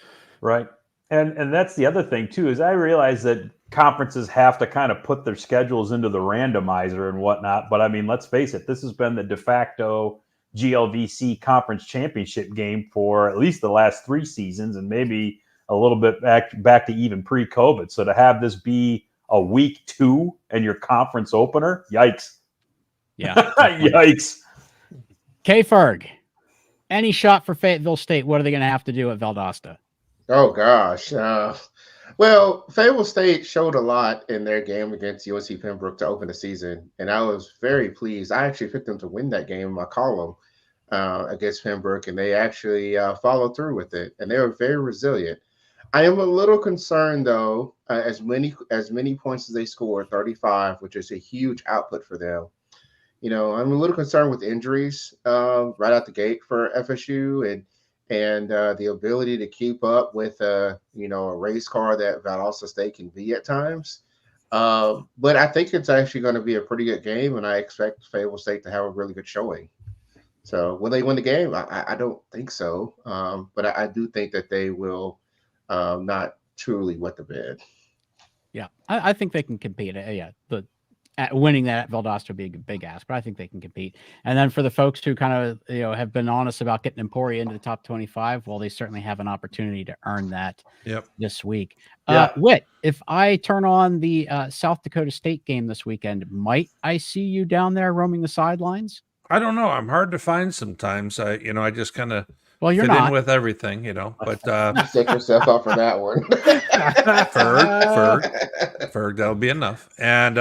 Speaker 5: Right. And that's the other thing too, is I realize that conferences have to kind of put their schedules into the randomizer and whatnot. But I mean, let's face it, this has been the de facto GLVC conference championship game for at least the last 3 seasons, and maybe a little bit back to even pre-COVID. So to have this be a week 2 and your conference opener, yikes.
Speaker 1: Yeah.
Speaker 5: Yikes.
Speaker 1: K-Ferg, any shot for Fayetteville State? What are they going to have to do at Valdosta?
Speaker 3: Oh gosh. Well, Fayetteville State showed a lot in their game against UNC Pembroke to open the season, and I was very pleased. I actually picked them to win that game in my column against Pembroke, and they actually followed through with it, and they were very resilient. I am a little concerned, though, as many points as they scored, 35, which is a huge output for them. I'm a little concerned with injuries right out the gate for FSU, and the ability to keep up with a race car that Valdosta State can be at times. But I think it's actually going to be a pretty good game, and I expect Fayetteville State to have a really good showing. So will they win the game? I don't think so, but I do think that they will not truly wet the bed.
Speaker 1: Yeah, I think they can compete. Winning that at Valdosta would be a big ask, but I think they can compete. And then for the folks who kind of have been honest about getting Emporia into the top 25, well, they certainly have an opportunity to earn that this week.
Speaker 5: Yeah.
Speaker 1: Whit, if I turn on the South Dakota State game this weekend, might I see you down there roaming the sidelines?
Speaker 2: I don't know. I'm hard to find sometimes. I just kind of
Speaker 1: you're
Speaker 2: fit
Speaker 1: not
Speaker 2: in with everything, but
Speaker 3: set yourself up for that one.
Speaker 2: Ferg, that'll be enough. And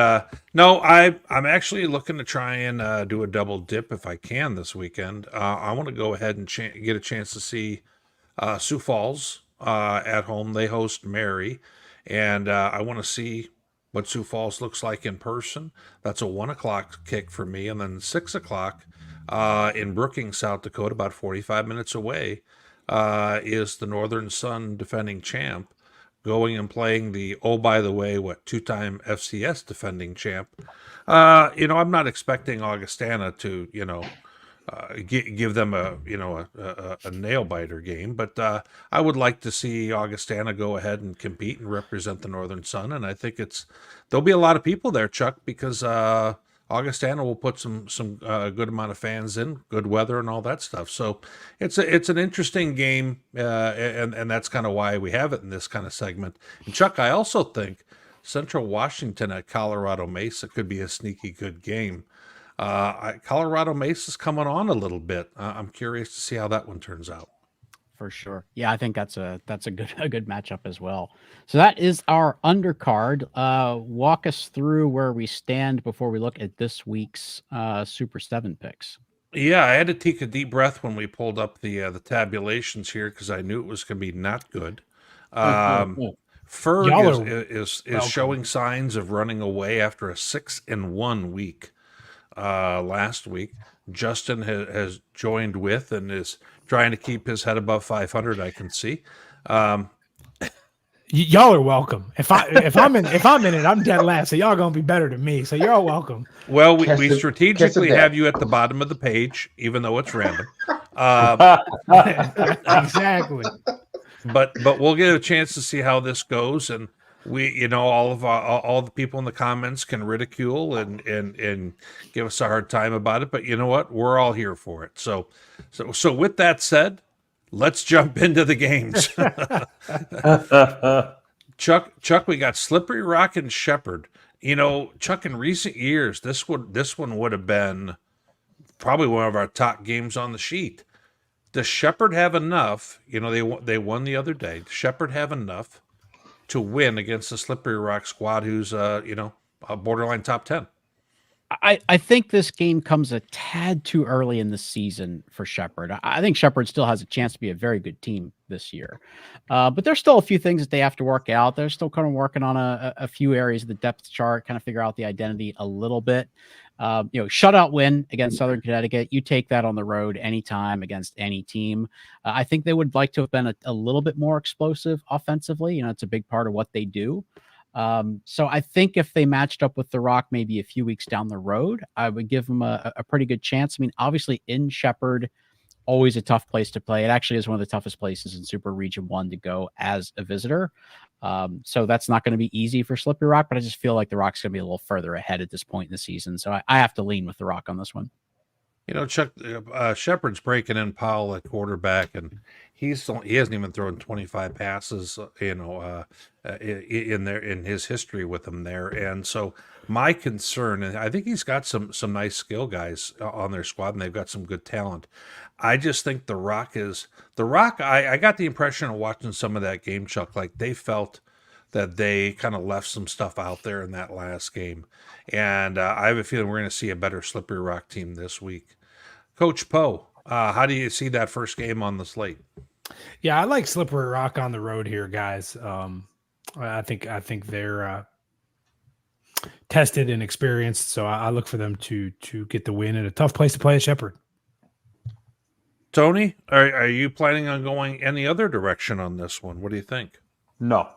Speaker 2: no, I'm actually looking to try and do a double dip if I can this weekend. I want to go ahead and get a chance to see Sioux Falls at home. They host Mary, and I want to see what Sioux Falls looks like in person. That's a 1:00 kick for me, and then 6:00 in Brookings, South Dakota, about 45 minutes away, is the Northern Sun defending champ going and playing the, by the way, 2-time FCS defending champ. I'm not expecting Augustana to, give them a nail biter game, but I would like to see Augustana go ahead and compete and represent the Northern Sun, and I think there'll be a lot of people there, Chuck, because Augustana will put some good amount of fans in, good weather and all that stuff. So it's an interesting game, and that's kind of why we have it in this kind of segment. And Chuck, I also think Central Washington at Colorado Mesa could be a sneaky good game. Colorado Mesa's coming on a little bit. I'm curious to see how that one turns out.
Speaker 1: For sure. Yeah, I think that's a good matchup as well. So that is our undercard. Walk us through where we stand before we look at this week's Super 7 picks.
Speaker 2: Yeah, I had to take a deep breath when we pulled up the tabulations here because I knew it was going to be not good. Ferg
Speaker 4: Y'all
Speaker 2: is
Speaker 4: welcome.
Speaker 2: showing signs of running away after a 6-1 week last week. Justin has joined with and is trying to keep his head above 500. I can see.
Speaker 4: Y'all are welcome. If I'm in it, I'm dead last. So y'all gonna be better than me. So you're all welcome.
Speaker 2: Well, we strategically have you at the bottom of the page, even though it's random.
Speaker 4: Exactly.
Speaker 2: But we'll get a chance to see how this goes, and we, all the people in the comments can ridicule and give us a hard time about it. But you know what? We're all here for it. So with that said, let's jump into the games. Chuck, we got Slippery Rock and Shepherd. Chuck, in recent years, this one would have been probably one of our top games on the sheet. Does Shepherd have enough? They won the other day. Does Shepherd have enough to win against the Slippery Rock squad, who's a borderline top 10?
Speaker 1: I think this game comes a tad too early in the season for Shepherd. I think Shepherd still has a chance to be a very good team this year. But there's still a few things that they have to work out. They're still kind of working on a few areas of the depth chart, kind of figure out the identity a little bit. Shutout win against Southern Connecticut. You take that on the road anytime against any team. I think they would like to have been a little bit more explosive offensively. It's a big part of what they do. So I think if they matched up with the Rock maybe a few weeks down the road, I would give them a pretty good chance. I mean, obviously in Shepherd, always a tough place to play. It actually is one of the toughest places in Super Region 1 to go as a visitor. So that's not going to be easy for Slippery Rock, but I just feel like the Rock's going to be a little further ahead at this point in the season. So I have to lean with the Rock on this one.
Speaker 2: Chuck, Shepherd's breaking in Powell at quarterback, and he hasn't even thrown 25 passes, in his history with them there. And so my concern, and I think he's got some nice skill guys on their squad, and they've got some good talent. I just think the Rock. I got the impression of watching some of that game, Chuck, like they felt that they kind of left some stuff out there in that last game. And I have a feeling we're going to see a better Slippery Rock team this week. Coach Poe, how do you see that first game on the slate?
Speaker 4: Yeah, I like Slippery Rock on the road here, guys. I think they're tested and experienced, so I look for them to get the win in a tough place to play at Shepherd.
Speaker 2: Tony, are you planning on going any other direction on this one? What do you think?
Speaker 5: No.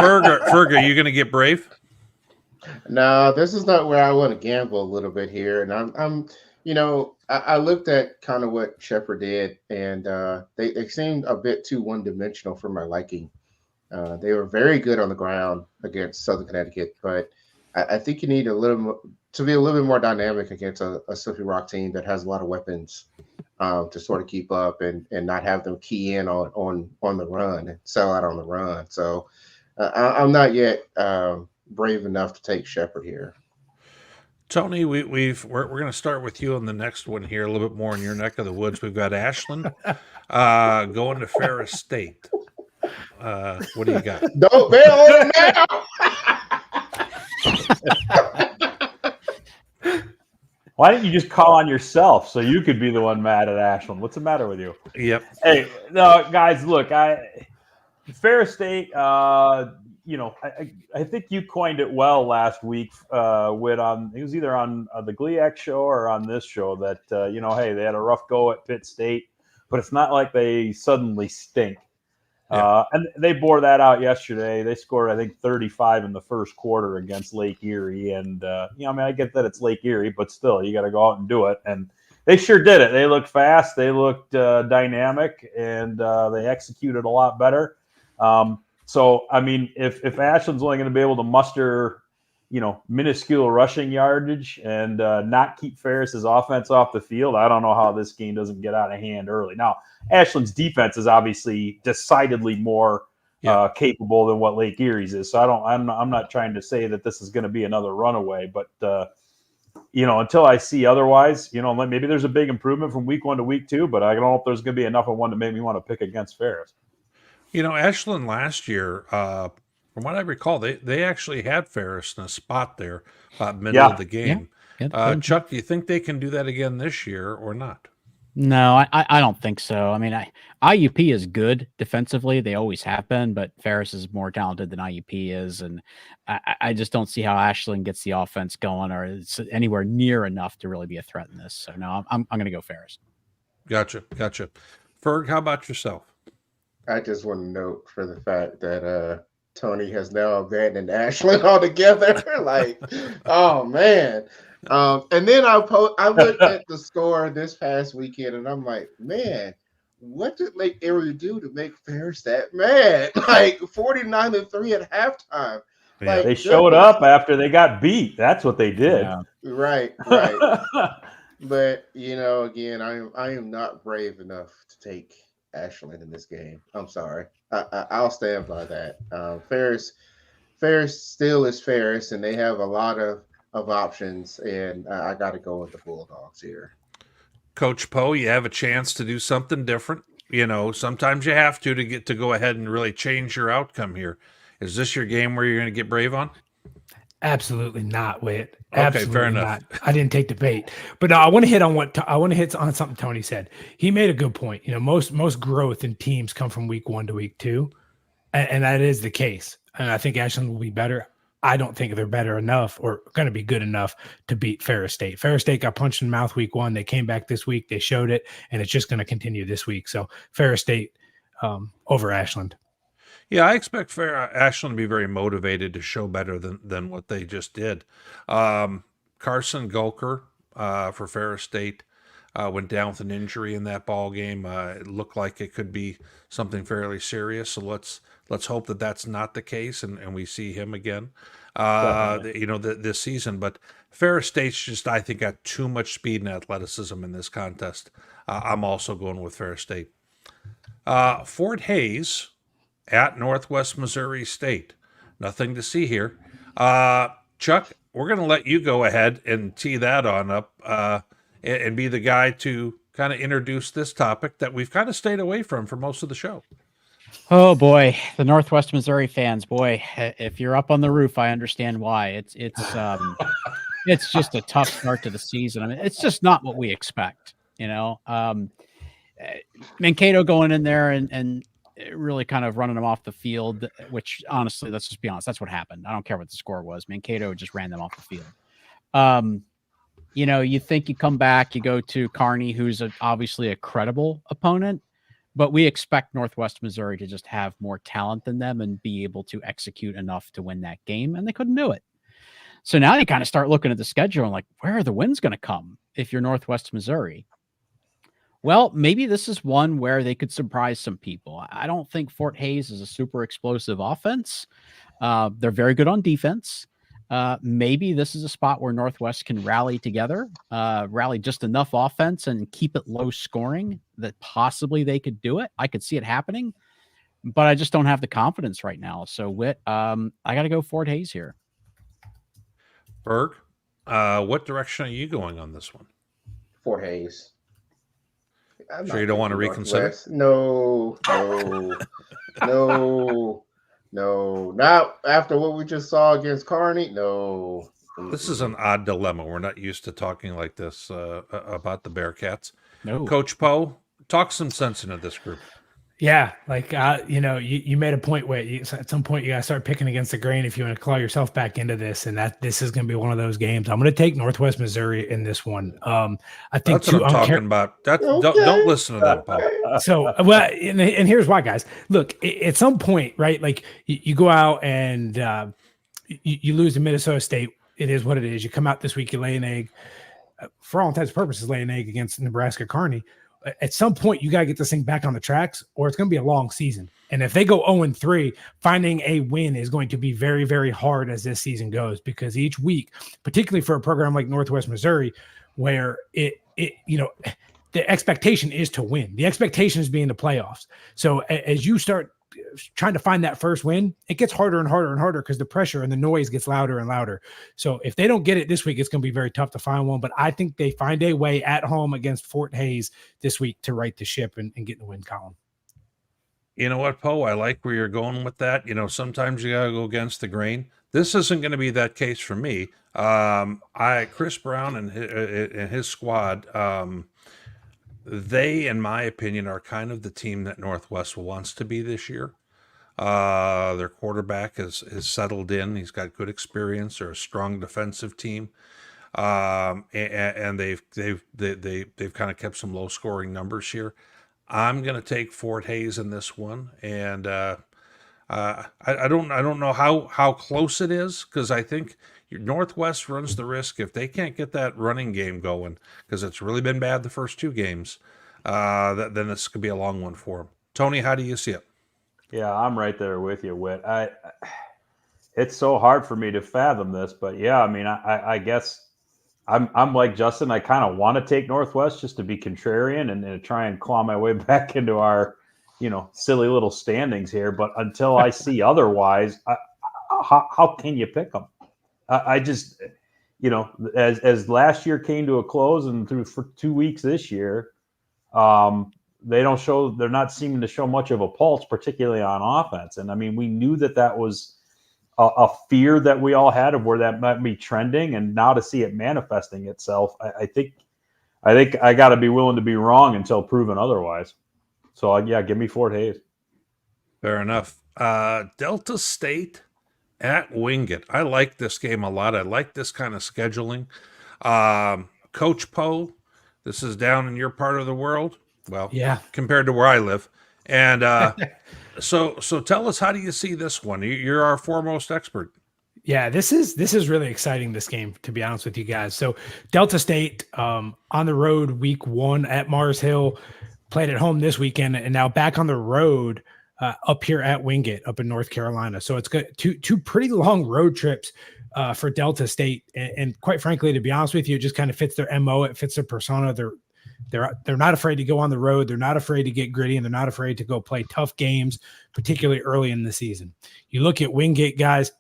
Speaker 2: Ferg, are you going to get brave?
Speaker 3: No, this is not where I want to gamble a little bit here. And I looked at kind of what Shepherd did, and they seemed a bit too one-dimensional for my liking. They were very good on the ground against Southern Connecticut, but I think you need to be a little bit more dynamic against a Slippery Rock team that has a lot of weapons to sort of keep up and not have them key in on the run and sell out on the run. So I'm not yet brave enough to take Shepherd here.
Speaker 2: Tony, we're going to start with you on the next one here, a little bit more in your neck of the woods. We've got Ashland going to Ferris State. What do you got?
Speaker 3: Don't bail on it now.
Speaker 5: Why didn't you just call on yourself so you could be the one mad at Ashland? What's the matter with you?
Speaker 2: Yep.
Speaker 5: Hey, no, guys, look, Ferris State, I think you coined it well last week it was either on the GLIAC show or on this show that, hey, they had a rough go at Pitt State, but it's not like they suddenly stink.
Speaker 2: Yeah.
Speaker 5: And they bore that out yesterday. They scored, I think, 35 in the first quarter against Lake Erie. And, I get that it's Lake Erie, but still, you got to go out and do it. And they sure did it. They looked fast. They looked dynamic, and they executed a lot better. So, if Ashland's only going to be able to muster, minuscule rushing yardage and not keep Ferris's offense off the field, I don't know how this game doesn't get out of hand early. Now, Ashland's defense is obviously decidedly more capable than what Lake Erie's is. So I'm not trying to say that this is going to be another runaway, but until I see otherwise, maybe there's a big improvement from week 1 to week 2, but I don't know if there's going to be enough of one to make me want to pick against Ferris.
Speaker 2: Ashland last year, from what I recall, they actually had Ferris in a spot there about middle of the game.
Speaker 1: Yeah,
Speaker 2: Chuck, do you think they can do that again this year or not?
Speaker 1: No, I don't think so. I mean, IUP is good defensively. They always have been, but Ferris is more talented than IUP is. And I just don't see how Ashland gets the offense going or is anywhere near enough to really be a threat in this. So, no, I'm going to go Ferris.
Speaker 2: Gotcha. Ferg, how about yourself?
Speaker 3: I just want to note for the fact that Tony has now abandoned Ashland altogether. Like, oh, man. And then I looked at the score this past weekend, and I'm like, man, what did Lake Erie do to make Ferris that mad? Like 49-3 at halftime.
Speaker 2: Yeah.
Speaker 3: Like,
Speaker 5: They showed up after they got beat. That's what they did.
Speaker 1: Yeah.
Speaker 3: Right. But again, I am not brave enough to take Ashland in this game. I'm sorry. I'll stand by that. Ferris still is Ferris, and they have a lot of options, and I got to go with the Bulldogs here.
Speaker 2: Coach Poe, you have a chance to do something different. Sometimes you have to get to go ahead and really change your outcome here. Is this your game where you're going to get brave on?
Speaker 4: Absolutely not, Whit.
Speaker 2: Okay,
Speaker 4: Absolutely
Speaker 2: fair enough.
Speaker 4: not. I didn't take the bait, but I want to hit on something Tony said. He made a good point. Most growth in teams come from week 1 to week 2, and that is the case. And I think Ashland will be better. I don't think they're better enough or going to be good enough to beat Ferris State. Ferris State got punched in the mouth week 1. They came back this week. They showed it, and it's just going to continue this week. So Ferris State over Ashland.
Speaker 2: Yeah, I expect Ashland to be very motivated to show better than what they just did. Carson Gulker for Ferris State went down with an injury in that ball game. It looked like it could be something fairly serious. So let's hope that that's not the case and we see him again. This season. But Ferris State's just, I think, got too much speed and athleticism in this contest. I'm also going with Ferris State. Fort Hays at Northwest Missouri State. Nothing to see here. Chuck, we're going to let you go ahead and tee that on up and be the guy to kind of introduce this topic that we've kind of stayed away from for most of the show.
Speaker 1: Oh boy, the Northwest Missouri fans, boy, if you're up on the roof, I understand why. It's just a tough start to the season. I mean, it's just not what we expect, Mankato going in there and really kind of running them off the field, which honestly, let's just be honest, that's what happened. I don't care what the score was. Mankato just ran them off the field. You think you come back, you go to Kearney, who's obviously a credible opponent, but we expect Northwest Missouri to just have more talent than them and be able to execute enough to win that game, and they couldn't do it. So now you kind of start looking at the schedule and like, where are the wins going to come if you're Northwest Missouri? Well, maybe this is one where they could surprise some people. I don't think Fort Hays is a super explosive offense. They're very good on defense. Maybe this is a spot where Northwest can rally together, rally just enough offense and keep it low scoring that possibly they could do it. I could see it happening, but I just don't have the confidence right now. So Whit, I got to go Fort Hays here.
Speaker 2: Berg, what direction are you going on this one?
Speaker 3: Fort Hays.
Speaker 2: Sure you don't want to reconsider?
Speaker 3: No. Not after what we just saw against Kearney. No.
Speaker 2: This is an odd dilemma. We're not used to talking like this about the Bearcats.
Speaker 1: No.
Speaker 2: Coach Poe, talk some sense into this group.
Speaker 4: Yeah, you made a point where at some point you got to start picking against the grain if you want to claw yourself back into this, and that this is going to be one of those games. I'm going to take Northwest Missouri in this one. I think
Speaker 2: that's what I'm talking about. Don't listen to that, Paul.
Speaker 4: So, and here's why, guys. Look, at some point, right? Like you go out and you lose to Minnesota State. It is what it is. You come out this week, you lay an egg. For all intents and purposes, lay an egg against Nebraska Kearney. At some point, you got to get this thing back on the tracks, or it's going to be a long season. And if they go 0-3, finding a win is going to be very, very hard as this season goes, because each week, particularly for a program like Northwest Missouri, where the expectation is to win. The expectation is being the playoffs. So as you start trying to find that first win, it gets harder and harder and harder because the pressure and the noise gets louder and louder. So if they don't get it this week, it's going to be very tough to find one. But I think they find a way at home against Fort Hays this week to right the ship and get in the win column.
Speaker 2: You know what, Poe? I like where you're going with that. Sometimes you got to go against the grain. This isn't going to be that case for me. Chris Brown and his squad, they, in my opinion, are kind of the team that Northwest wants to be this year. Their quarterback has settled in. He's got good experience. They're a strong defensive team, and they've kind of kept some low scoring numbers here. I'm going to take Fort Hays in this one, and I don't know how close it is, because I think Northwest runs the risk, if they can't get that running game going, because it's really been bad the first two games, then this could be a long one for them. Tony, how do you see it?
Speaker 5: Yeah, I'm right there with you, Whit. It's so hard for me to fathom this, but yeah, I mean, I guess I'm like Justin. I kind of want to take Northwest just to be contrarian and try and claw my way back into our, silly little standings here. But until I see otherwise, how can you pick them? I just, as last year came to a close and for 2 weeks this year, they're not seeming to show much of a pulse, particularly on offense. And I mean, we knew that was a fear that we all had of where that might be trending, and now to see it manifesting itself, I think I got to be willing to be wrong until proven otherwise. So yeah, give me Fort Hays.
Speaker 2: Fair enough. Delta State at Wingate. I like this game a lot. I like this kind of scheduling. Coach Poe, this is down in your part of the world. Well, yeah, compared to where I live. And so tell us, how do you see this one? You're our foremost expert.
Speaker 4: Yeah, this is really exciting, this game, to be honest with you guys. So Delta State on the road week 1 at Mars Hill, played at home this weekend, and now back on the road up here at Wingate up in North Carolina. So it's good. Two pretty long road trips for Delta State. And quite frankly, to be honest with you, it just kind of fits their MO. It fits their persona. They're not afraid to go on the road. They're not afraid to get gritty, and they're not afraid to go play tough games, particularly early in the season. You look at Wingate, guys.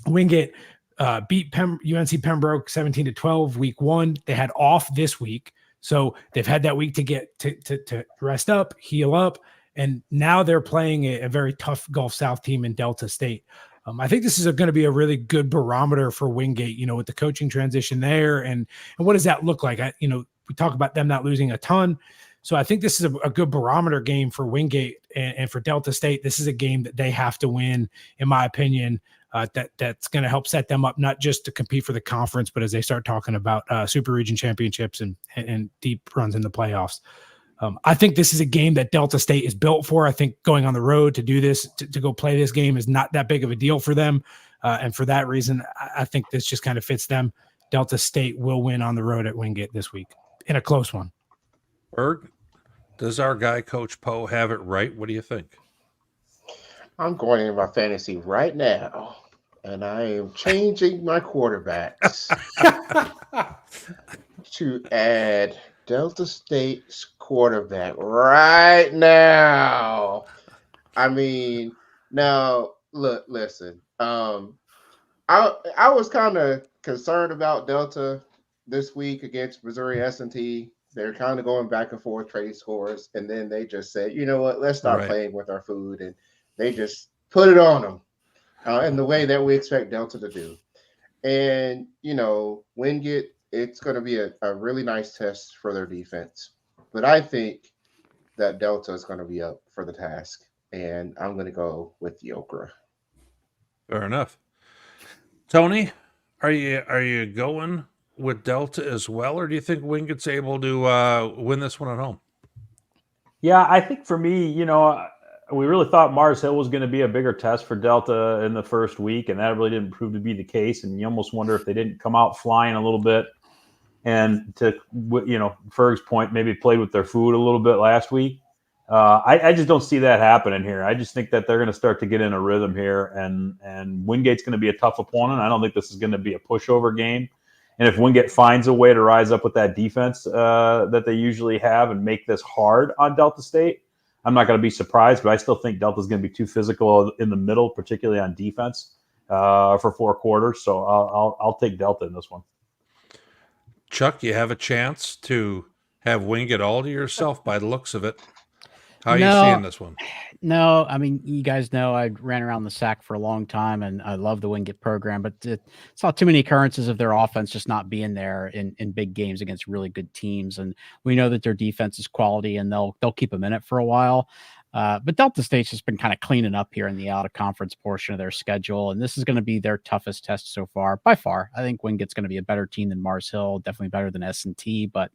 Speaker 4: Wingate beat UNC Pembroke 17-12 week 1. They had off this week, so they've had that week to get to rest up, heal up, and now they're playing a very tough Gulf South team in Delta State. I think this is going to be a really good barometer for Wingate, with the coaching transition there, and what does that look like? We talk about them not losing a ton. So I think this is a good barometer game for Wingate and for Delta State. This is a game that they have to win, in my opinion, that's going to help set them up, not just to compete for the conference, but as they start talking about super region championships and deep runs in the playoffs. I think this is a game that Delta State is built for. I think going on the road to do this, to go play this game, is not that big of a deal for them. And for that reason, I think this just kind of fits them. Delta State will win on the road at Wingate this week in a close one.
Speaker 2: Berg, does our guy Coach Poe have it right? What do you think?
Speaker 3: I'm going in my fantasy right now, and I am changing my quarterbacks to add Delta State's quarterback right now. I mean, now listen. I was kind of concerned about Delta this week against Missouri S&T. They're kind of going back and forth, trading scores, and then they just said, you know what, let's stop playing with our food, and they just put it on them in the way that we expect Delta to do. And, Wingate, it's going to be a really nice test for their defense. But I think that Delta is going to be up for the task, and I'm going to go with the Okra.
Speaker 2: Fair enough. Tony, are you going with Delta as well, or do you think Wingate's able to win this one at home?
Speaker 5: Yeah, I think for me, we really thought Mars Hill was going to be a bigger test for Delta in the first week, and that really didn't prove to be the case. And you almost wonder if they didn't come out flying a little bit, and to Ferg's point, maybe played with their food a little bit last week. I just don't see that happening here. I just think that they're going to start to get in a rhythm here, and Wingate's going to be a tough opponent. I don't think this is going to be a pushover game. And if Wingate finds a way to rise up with that defense that they usually have and make this hard on Delta State, I'm not going to be surprised, but I still think Delta's going to be too physical in the middle, particularly on defense, for 4 quarters. So I'll take Delta in this one.
Speaker 2: Chuck, you have a chance to have Wingate all to yourself by the looks of it. How are you seeing this one?
Speaker 1: No, I mean, you guys know I ran around the SAC for a long time, and I love the Wingate program, but saw too many occurrences of their offense just not being there in big games against really good teams. And we know that their defense is quality, and they'll keep them in it for a while. But Delta State's just been kind of cleaning up here in the out-of-conference portion of their schedule, and this is going to be their toughest test so far, by far. I think Wingate's going to be a better team than Mars Hill, definitely better than S&T, but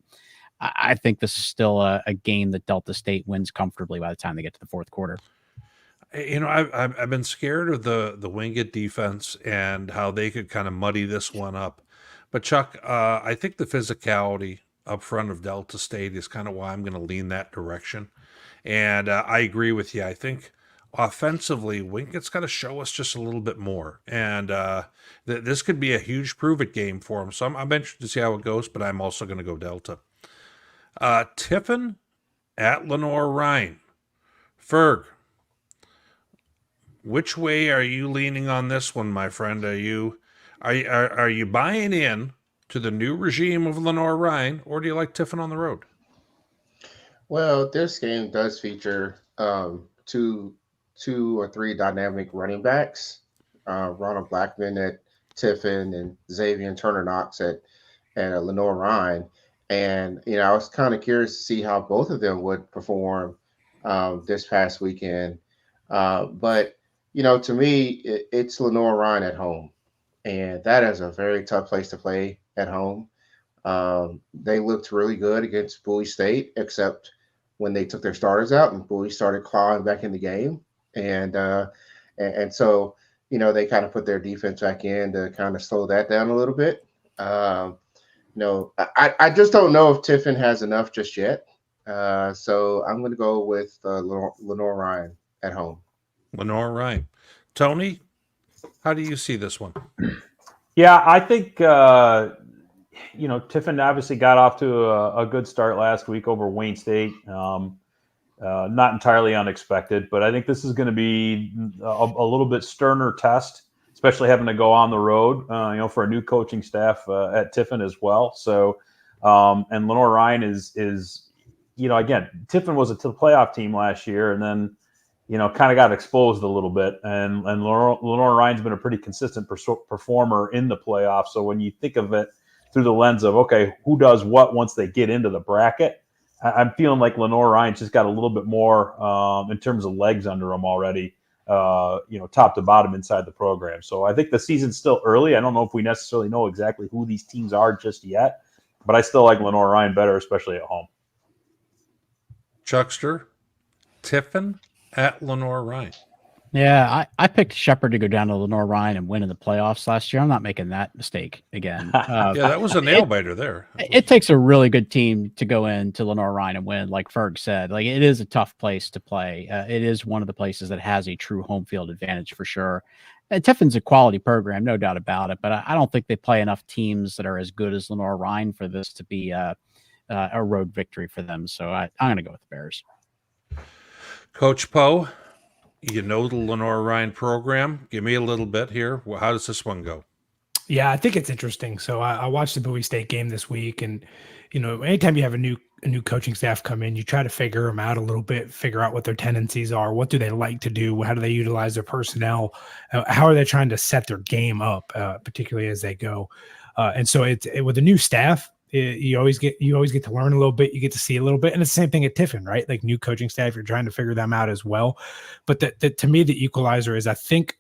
Speaker 1: I think this is still a game that Delta State wins comfortably by the time they get to the fourth quarter.
Speaker 2: You know, I've been scared of the Wingate defense and how they could kind of muddy this one up. But Chuck, I think the physicality up front of Delta State is kind of why I'm going to lean that direction. And I agree with you. I think offensively, Wingate's got to show us just a little bit more. And this could be a huge prove-it game for them. So I'm interested to see how it goes, but I'm also going to go Delta. Tiffin at Lenore-Rhine. Ferg, which way are you leaning on this one, my friend? Are you buying in to the new regime of Lenore-Rhine, or do you like Tiffin on the road?
Speaker 3: Well, this game does feature two or three dynamic running backs, Ronald Blackman at Tiffin and Xavier Turner-Knox at Lenore-Rhine. And, you know, I was kind of curious to see how both of them would perform this past weekend. But, you know, to me, it's Lenore-Rhine at home. And that is a very tough place to play at home. They looked really good against Bowie State, except when they took their starters out and Bowie started clawing back in the game. And so, you know, they kind of put their defense back in to kind of slow that down a little bit. No, I just don't know if Tiffin has enough just yet. So I'm going to go with Lenore-Rhine at home.
Speaker 2: Lenore-Rhine. Tony, how do you see this one?
Speaker 5: Yeah, I think, you know, Tiffin obviously got off to a good start last week over Wayne State. Not entirely unexpected, but I think this is going to be a little bit sterner test, especially having to go on the road, you know, for a new coaching staff at Tiffin as well. So, and Lenore-Rhine is, you know, again, Tiffin was a playoff team last year, and then, you know, kind of got exposed a little bit. And Lenore-Rhine's been a pretty consistent performer in the playoffs. So when you think of it through the lens of, okay, who does what once they get into the bracket, I'm feeling like Lenore-Rhine's just got a little bit more in terms of legs under them already. You know, top to bottom inside the program. So I think the season's still early. I don't know if we necessarily know exactly who these teams are just yet, but I still like Lenore-Rhine better, especially at home.
Speaker 2: Chuckster, Tiffin at Lenore-Rhine.
Speaker 1: Yeah, I picked Shepherd to go down to Lenore-Rhine and win in the playoffs last year. I'm not making that mistake again.
Speaker 2: Yeah, that was a nail biter there.
Speaker 1: It takes a really good team to go into Lenore-Rhine and win, like Ferg said. Like, it is a tough place to play. It is one of the places that has a true home field advantage for sure. And Tiffin's a quality program, no doubt about it, but I don't think they play enough teams that are as good as Lenore-Rhine for this to be a road victory for them. So I'm going to go with the Bears.
Speaker 2: Coach Poe, you know the Lenore-Rhine program. Give me a little bit here. Well, how does this one go?
Speaker 4: Yeah, I think it's interesting. So I watched the Bowie State game this week, and you know, anytime you have a new coaching staff come in, you try to figure them out a little bit, figure out what their tendencies are, what do they like to do, how do they utilize their personnel, how are they trying to set their game up, particularly as they go. And so with a new staff, you always get to learn a little bit, you get to see a little bit, and it's the same thing at Tiffin, right? Like new coaching staff, you're trying to figure them out as well. But to me, the equalizer is, I think,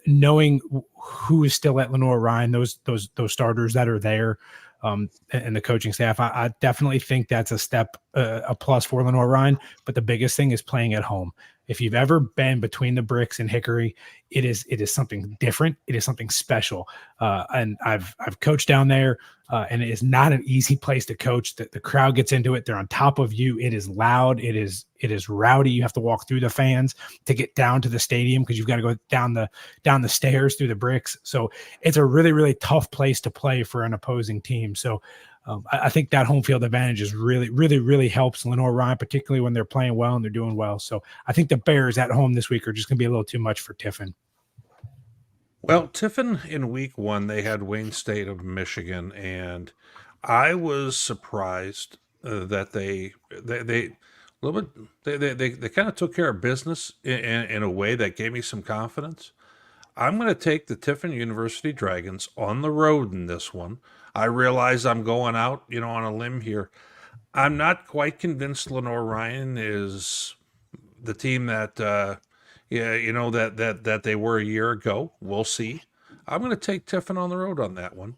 Speaker 4: knowing who is still at Lenore-Rhine, those starters that are there, and the coaching staff. I definitely think that's a step, a plus for Lenore-Rhine. But the biggest thing is playing at home. If you've ever been between the bricks in Hickory, it is something different. It is something special. And I've coached down there, and it is not an easy place to coach. The crowd gets into it. They're on top of you. It is loud. It is rowdy. You have to walk through the fans to get down to the stadium because you've got to go down the stairs through the bricks. So it's a really, really tough place to play for an opposing team. So I think that home field advantage is really helps Lenore Ryan, particularly when they're playing well and they're doing well. So I think the Bears at home this week are just going to be a little too much for Tiffin.
Speaker 2: Well, Tiffin in week 1, they had Wayne State of Michigan, and I was surprised that they kind of took care of business in a way that gave me some confidence. I'm going to take the Tiffin University Dragons on the road in this one. I realize I'm going out, on a limb here. I'm not quite convinced Lenore Ryan is the team that, that they were a year ago. We'll see. I'm going to take Tiffin on the road on that one.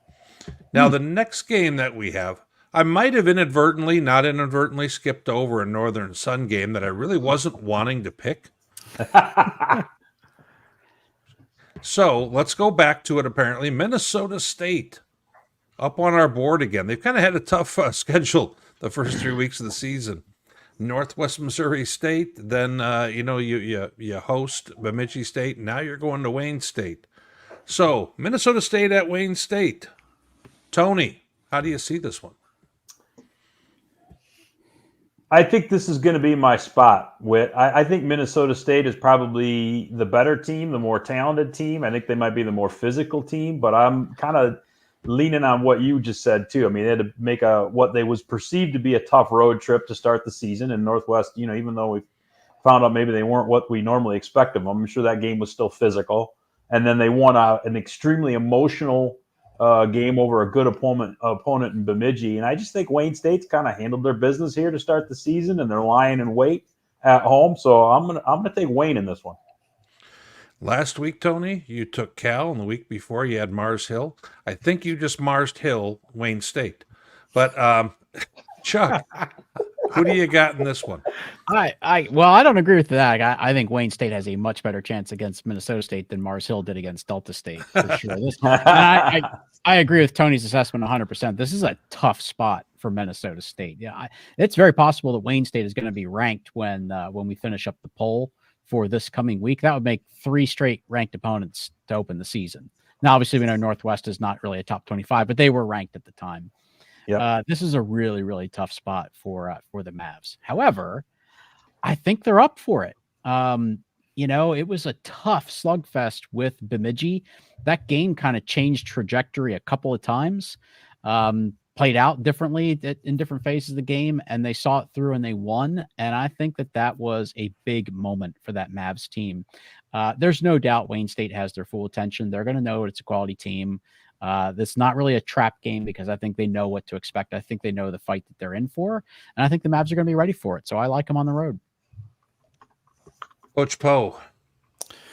Speaker 2: Now, the next game that we have, I might have not inadvertently skipped over a Northern Sun game that I really wasn't wanting to pick. So let's go back to it. Apparently, Minnesota State up on our board again. They've kind of had a tough schedule the first 3 weeks of the season. Northwest Missouri State, then you host Bemidji State. Now you're going to Wayne State. So Minnesota State at Wayne State. Tony, how do you see this one?
Speaker 5: I think this is going to be my spot. I think Minnesota State is probably the better team, the more talented team. I think they might be the more physical team, but I'm kind of leaning on what you just said too. I mean, they had to make what they was perceived to be a tough road trip to start the season in Northwest. Even though we found out maybe they weren't what we normally expect of them, I'm sure that game was still physical. And then they won an extremely emotional game over a good opponent in Bemidji. And I just think Wayne State's kind of handled their business here to start the season, and they're lying in wait at home. So I'm gonna take Wayne in this one.
Speaker 2: Last week, Tony, you took Cal, and the week before you had Mars Hill. I think you just Mars Hill Wayne State. But Chuck, who do you got in this one?
Speaker 1: I don't agree with that. I think Wayne State has a much better chance against Minnesota State than Mars Hill did against Delta State, for sure. I agree with Tony's assessment 100%. This is a tough spot for Minnesota State. Yeah, it's very possible that Wayne State is going to be ranked when we finish up the poll for this coming week. That would make 3 straight ranked opponents to open the season. Now, obviously, we know Northwest is not really a top 25, but they were ranked at the time. Yep. This is a really, really tough spot for the Mavs. However, I think they're up for it. It was a tough slugfest with Bemidji. That game kind of changed trajectory a couple of times, played out differently in different phases of the game, and they saw it through and they won. And I think that was a big moment for that Mavs team. There's no doubt Wayne State has their full attention. They're going to know it's a quality team. That's not really a trap game because I think they know what to expect. I think they know the fight that they're in for, and I think the Mavs are going to be ready for it. So I like them on the road.
Speaker 2: Coach Poe,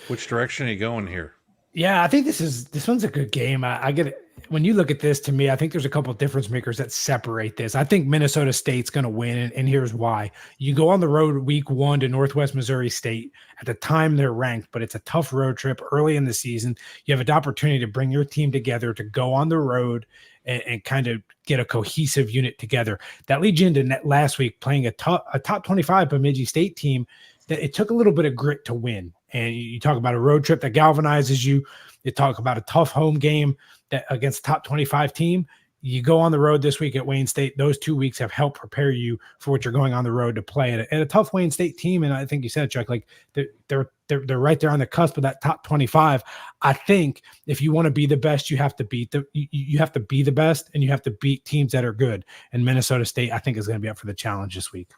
Speaker 2: which direction are you going here?
Speaker 4: Yeah, I think this one's a good game. I get it. When you look at this, to me, I think there's a couple of difference makers that separate this. I think Minnesota State's going to win, and here's why. You go on the road week 1 to Northwest Missouri State. At the time, they're ranked, but it's a tough road trip early in the season. You have an opportunity to bring your team together, to go on the road and kind of get a cohesive unit together. That leads you into last week playing a top 25 Bemidji State team that it took a little bit of grit to win. And you talk about a road trip that galvanizes you. You talk about a tough home game that against a top 25 team. You go on the road this week at Wayne State. Those 2 weeks have helped prepare you for what you're going on the road to play at a tough Wayne State team. And I think you said, Chuck, like they're right there on the cusp of that top 25. I think if you want to be the best, you have to you have to be the best, and you have to beat teams that are good. And Minnesota State, I think, is going to be up for the challenge this week.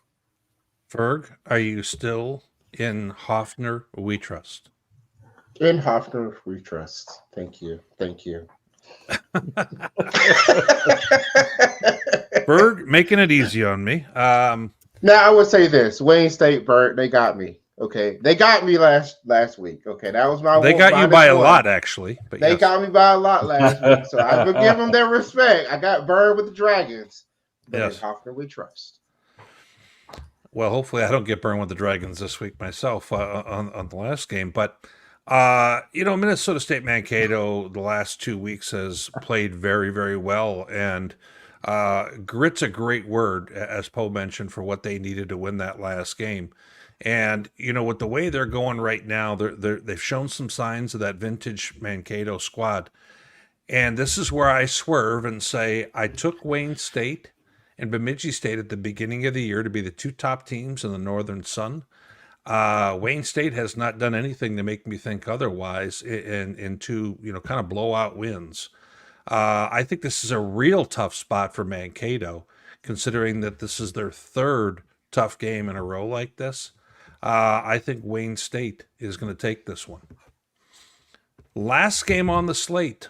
Speaker 2: Ferg, are you still in Hoffner We Trust?
Speaker 3: In Hoffner We Trust. Thank you.
Speaker 2: Berg, making it easy on me.
Speaker 3: Now I would say this: Wayne State, Bert, they got me. Okay, they got me last week. Okay, that was my.
Speaker 2: They got you by a lot, actually. But
Speaker 3: they got me by a lot last week, so I will give them their respect. I got burned with the Dragons. Yes, in Hoffner We Trust.
Speaker 2: Well, hopefully I don't get burned with the Dragons this week myself on the last game. But, Minnesota State Mankato the last 2 weeks has played very, very well. And grit's a great word, as Poe mentioned, for what they needed to win that last game. And, with the way they're going right now, they've shown some signs of that vintage Mankato squad. And this is where I swerve and say I took Wayne State and Bemidji State at the beginning of the year to be the two top teams in the Northern Sun. Wayne State has not done anything to make me think otherwise in two, kind of blowout wins. I think this is a real tough spot for Mankato, considering that this is their third tough game in a row like this. I think Wayne State is going to take this one. Last game on the slate,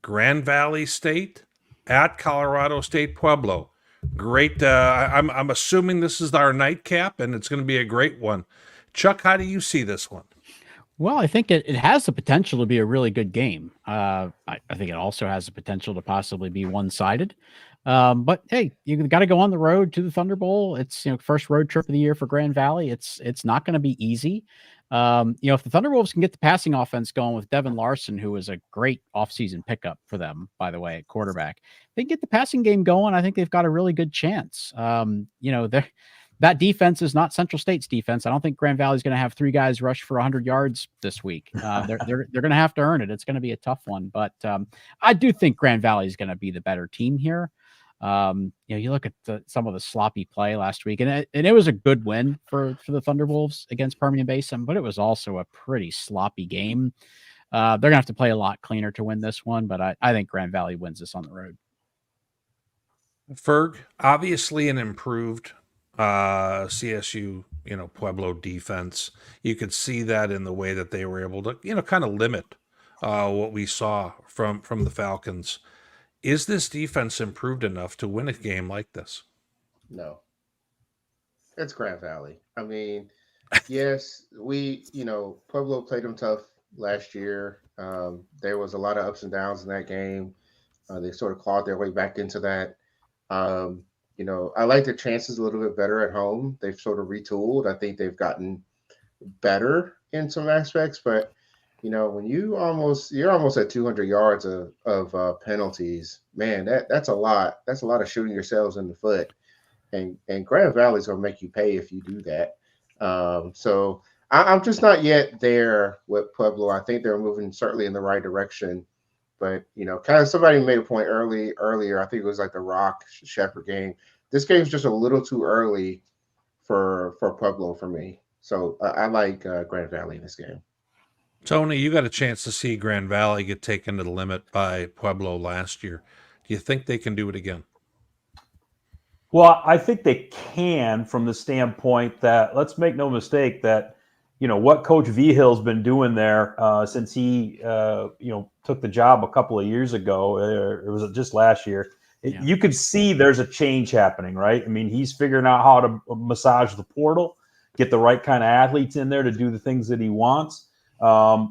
Speaker 2: Grand Valley State at Colorado State Pueblo. Great. I'm assuming this is our nightcap, and it's going to be a great one. Chuck, how do you see this one?
Speaker 1: Well, I think it has the potential to be a really good game. I think it also has the potential to possibly be one-sided. But hey, you got to go on the road to the Thunder Bowl. It's first road trip of the year for Grand Valley. It's not going to be easy. If the Thunderwolves can get the passing offense going with Devin Larson, who is a great offseason pickup for them, by the way, at quarterback, they can get the passing game going. I think they've got a really good chance. That defense is not Central State's defense. I don't think Grand Valley is going to have three guys rush for 100 yards this week. They're going to have to earn it. It's going to be a tough one, but I do think Grand Valley is going to be the better team here. You look at some of the sloppy play last week, and it was a good win for the Thunderwolves against Permian Basin, but it was also a pretty sloppy game. They're going to have to play a lot cleaner to win this one, but I think Grand Valley wins this on the road.
Speaker 2: Ferg, obviously an improved CSU, Pueblo defense. You could see that in the way that they were able to, kind of limit what we saw from the Falcons. Is this defense improved enough to win a game like this?
Speaker 3: No. It's Grand Valley. I mean, yes, Pueblo played them tough last year. There was a lot of ups and downs in that game. They sort of clawed their way back into that. I like their chances a little bit better at home. They've sort of retooled. I think they've gotten better in some aspects, but when you're almost at 200 yards of penalties, man, that's a lot. That's a lot of shooting yourselves in the foot, and Grand Valley's gonna make you pay if you do that. So I'm just not yet there with Pueblo. I think they're moving certainly in the right direction, but kind of somebody made a point earlier. I think it was like the Rock Shepherd game. This game's just a little too early for Pueblo for me. So I like Grand Valley in this game.
Speaker 2: Tony, you got a chance to see Grand Valley get taken to the limit by Pueblo last year. Do you think they can do it again?
Speaker 5: Well, I think they can, from the standpoint that, let's make no mistake that, what Coach Vihill's been doing there since he, took the job a couple of years ago, or was it just last year? Yeah. You could see there's a change happening, right? I mean, he's figuring out how to massage the portal, get the right kind of athletes in there to do the things that he wants. I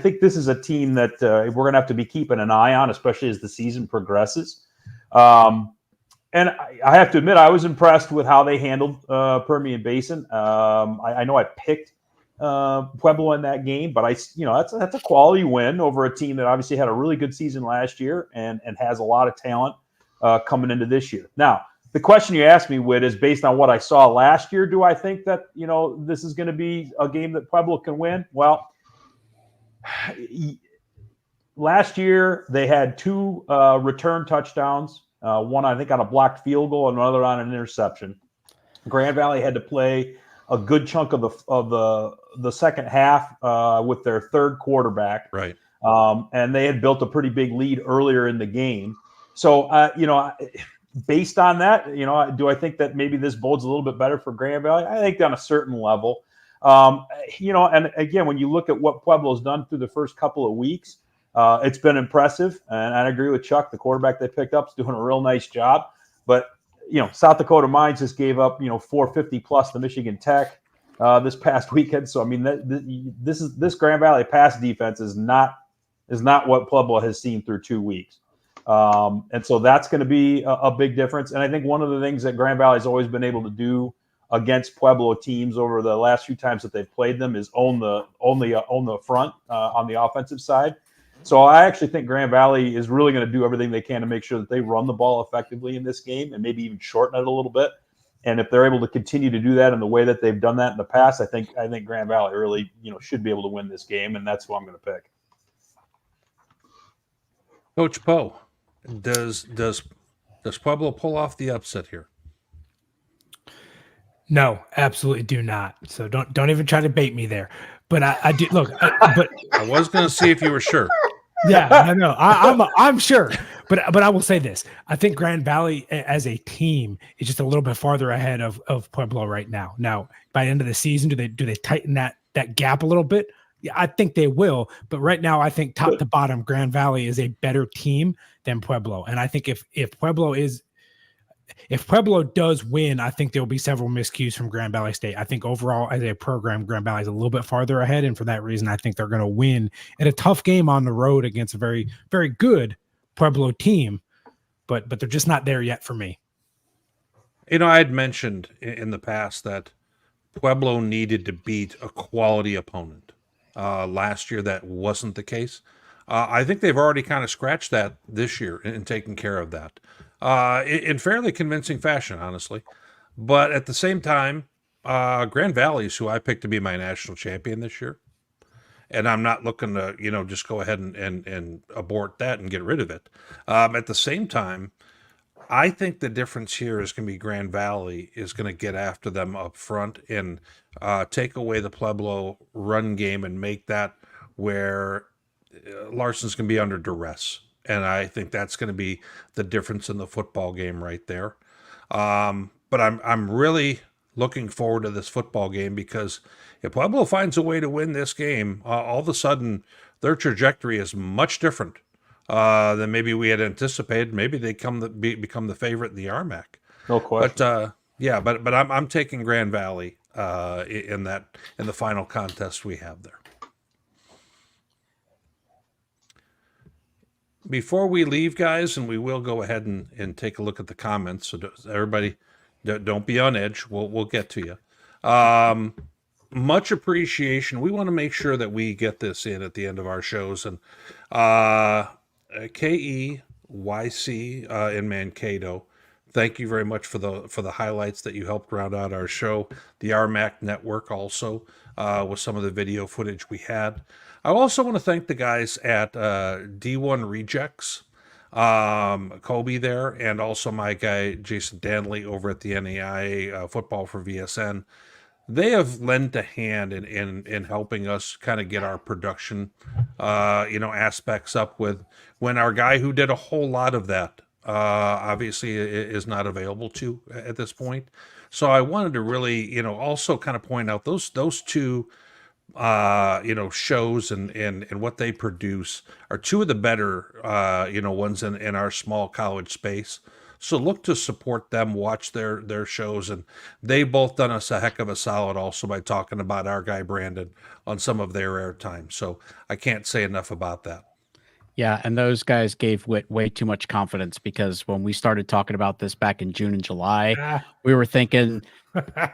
Speaker 5: think this is a team that we're going to have to be keeping an eye on, especially as the season progresses. And I have to admit, I was impressed with how they handled Permian Basin. I know I picked Pueblo in that game, but that's a quality win over a team that obviously had a really good season last year and has a lot of talent coming into this year. Now, the question you asked me, Whit, is based on what I saw last year. Do I think that, this is going to be a game that Pueblo can win? Well, last year they had two return touchdowns, one I think on a blocked field goal, and another on an interception. Grand Valley had to play a good chunk of the second half with their third quarterback.
Speaker 2: Right.
Speaker 5: And they had built a pretty big lead earlier in the game. So, based on that, do I think that maybe this bodes a little bit better for Grand Valley? I think on a certain level. And again, when you look at what Pueblo's done through the first couple of weeks, it's been impressive. And I agree with Chuck. The quarterback they picked up is doing a real nice job. But, South Dakota Mines just gave up, 450 plus to Michigan Tech this past weekend. So, I mean, this Grand Valley pass defense is not what Pueblo has seen through 2 weeks. And so that's going to be a big difference. And I think one of the things that Grand Valley has always been able to do against Pueblo teams over the last few times that they've played them is own the front on the offensive side. So I actually think Grand Valley is really going to do everything they can to make sure that they run the ball effectively in this game and maybe even shorten it a little bit. And if they're able to continue to do that in the way that they've done that in the past, I think Grand Valley really, should be able to win this game, and that's who I'm going to pick.
Speaker 2: Coach Poe, does Pueblo pull off the upset here?
Speaker 4: No, absolutely do not. So don't even try to bait me there. But I do look. But
Speaker 2: I was going to see if you were sure.
Speaker 4: yeah, no, I'm sure. But I will say this: I think Grand Valley as a team is just a little bit farther ahead of Pueblo right now. Now, by the end of the season, do they tighten that gap a little bit? Yeah, I think they will. But right now, I think top to bottom, Grand Valley is a better team than Pueblo. And I think if Pueblo does win, I think there will be several miscues from Grand Valley State. I think overall as a program, Grand Valley is a little bit farther ahead. And for that reason, I think they're going to win in a tough game on the road against a very, very good Pueblo team. But they're just not there yet for me.
Speaker 2: You know, I had mentioned in the past that Pueblo needed to beat a quality opponent. Last year, that wasn't the case. I think they've already kind of scratched that this year and taken care of that in fairly convincing fashion, honestly. But at the same time, Grand Valley is who I picked to be my national champion this year. And I'm not looking to, just go ahead and abort that and get rid of it. At the same time, I think the difference here is going to be Grand Valley is going to get after them up front and take away the Pueblo run game and make that where Larson's going to be under duress. And I think that's going to be the difference in the football game right there. But I'm really looking forward to this football game because if Pueblo finds a way to win this game, all of a sudden their trajectory is much different than maybe we had anticipated. Maybe they become the favorite in the RMAC.
Speaker 5: No question.
Speaker 2: But I'm taking Grand Valley in the final contest we have there. Before we leave, guys, and we will go ahead and take a look at the comments. So everybody, don't be on edge. We'll get to you. Much appreciation. We want to make sure that we get this in at the end of our shows. And KEYC in Mankato, thank you very much for the highlights that you helped round out our show. The RMAC network also with some of the video footage we had. I also want to thank the guys at D1 Rejects, Kobe there, and also my guy Jason Danley over at the NAIA Football for VSN. They have lent a hand in helping us kind of get our production, aspects up with when our guy who did a whole lot of that obviously is not available to at this point. So I wanted to really, also kind of point out those two shows and what they produce are two of the better, ones in our small college space. So look to support them, watch their shows, and they both done us a heck of a solid also by talking about our guy Brandon on some of their airtime. So I can't say enough about that.
Speaker 1: Yeah, and those guys gave Whit way too much confidence because when we started talking about this back in June and July, we were thinking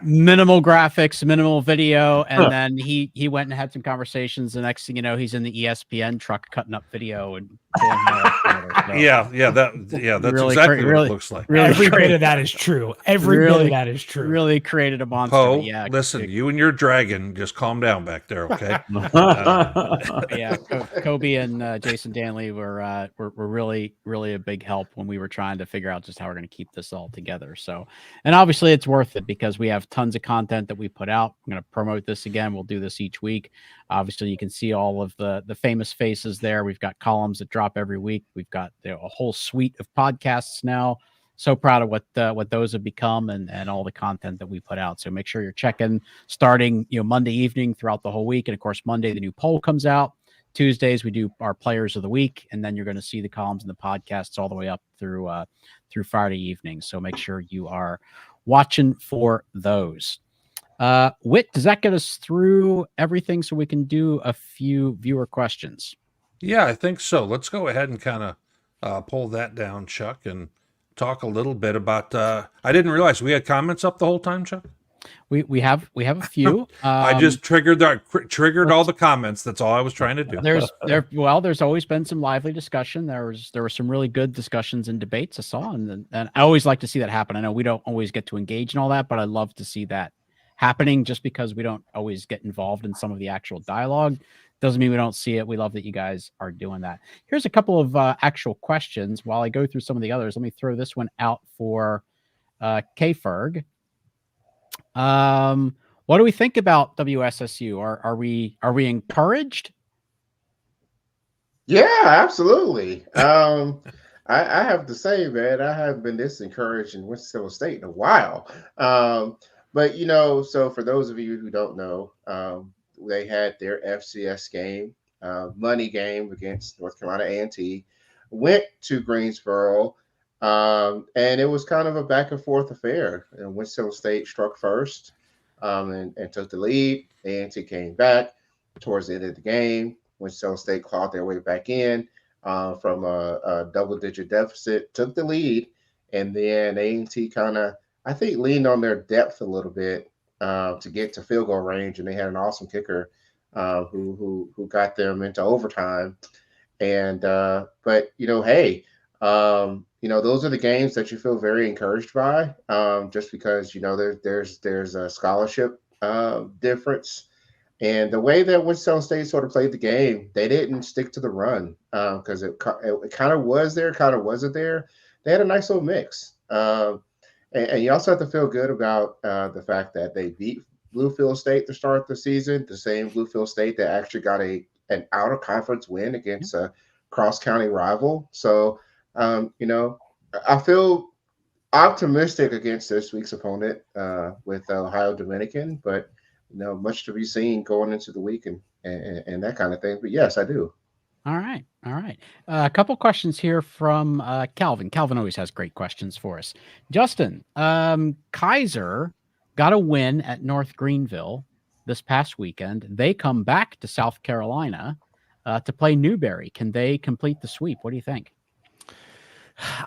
Speaker 1: minimal graphics, minimal video, and then he went and had some conversations. The next thing you know, he's in the ESPN truck cutting up video and
Speaker 2: that's
Speaker 1: really
Speaker 2: exactly what it looks like.
Speaker 1: Really
Speaker 4: Every bit of that is true. Every bit of that is true.
Speaker 1: Really created a monster.
Speaker 2: Poe, listen, you and your dragon, just calm down back there, okay?
Speaker 1: Kobe and Jason Danley were really, really a big help when we were trying to figure out just how we're going to keep this all together. So, and obviously it's worth it because we have tons of content that we put out. I'm going to promote this again. We'll do this each week. Obviously, you can see all of the famous faces there. We've got columns that drop every week. We've got a whole suite of podcasts now. So proud of what those have become and all the content that we put out. So make sure you're checking starting Monday evening throughout the whole week. And of course, Monday the new poll comes out. Tuesdays we do our players of the week, and then you're going to see the columns and the podcasts all the way up through Friday evening. So make sure you are watching for those. Whit, does that get us through everything so we can do a few viewer questions?
Speaker 2: Yeah, I think so. Let's go ahead and kind of pull that down, Chuck, and talk a little bit about I didn't realize we had comments up the whole time, Chuck.
Speaker 1: We have a few.
Speaker 2: I just triggered all the comments. That's all I was trying to do.
Speaker 1: There's always been some lively discussion. There were some really good discussions and debates I saw, and I always like to see that happen. I know we don't always get to engage in all that, but I love to see that happening just because we don't always get involved in some of the actual dialogue. doesn't mean we don't see it. We love that you guys are doing that. Here's a couple of actual questions. While I go through some of the others, let me throw this one out for K-Ferg. What do we think about WSSU? Are we encouraged?
Speaker 3: Yeah, absolutely. I have to say, man, I haven't been this encouraged in Winston-Salem State in a while. But so for those of you who don't know, they had their FCS game, money game against North Carolina A&T, went to Greensboro, and it was kind of a back and forth affair. And Winston-Salem State struck first, and took the lead. A&T came back towards the end of the game. Winston-Salem State clawed their way back in from a double-digit deficit, took the lead, and then A&T kind of, I think, leaned on their depth a little bit to get to field goal range, and they had an awesome kicker who got them into overtime. And but hey, those are the games that you feel very encouraged by, just because there's a scholarship difference. And the way that Winston State sort of played the game, they didn't stick to the run because it kind of was there, kind of wasn't there. They had a nice little mix. And you also have to feel good about the fact that they beat Bluefield State to start the season, the same Bluefield State that actually got an out-of-conference win against a cross-county rival. So, I feel optimistic against this week's opponent with Ohio Dominican, but much to be seen going into the week and that kind of thing. But yes, I do.
Speaker 1: All right. A couple questions here from Calvin. Calvin always has great questions for us. Justin, Kaiser got a win at North Greenville this past weekend. They come back to South Carolina to play Newberry. Can they complete the sweep? What do you think?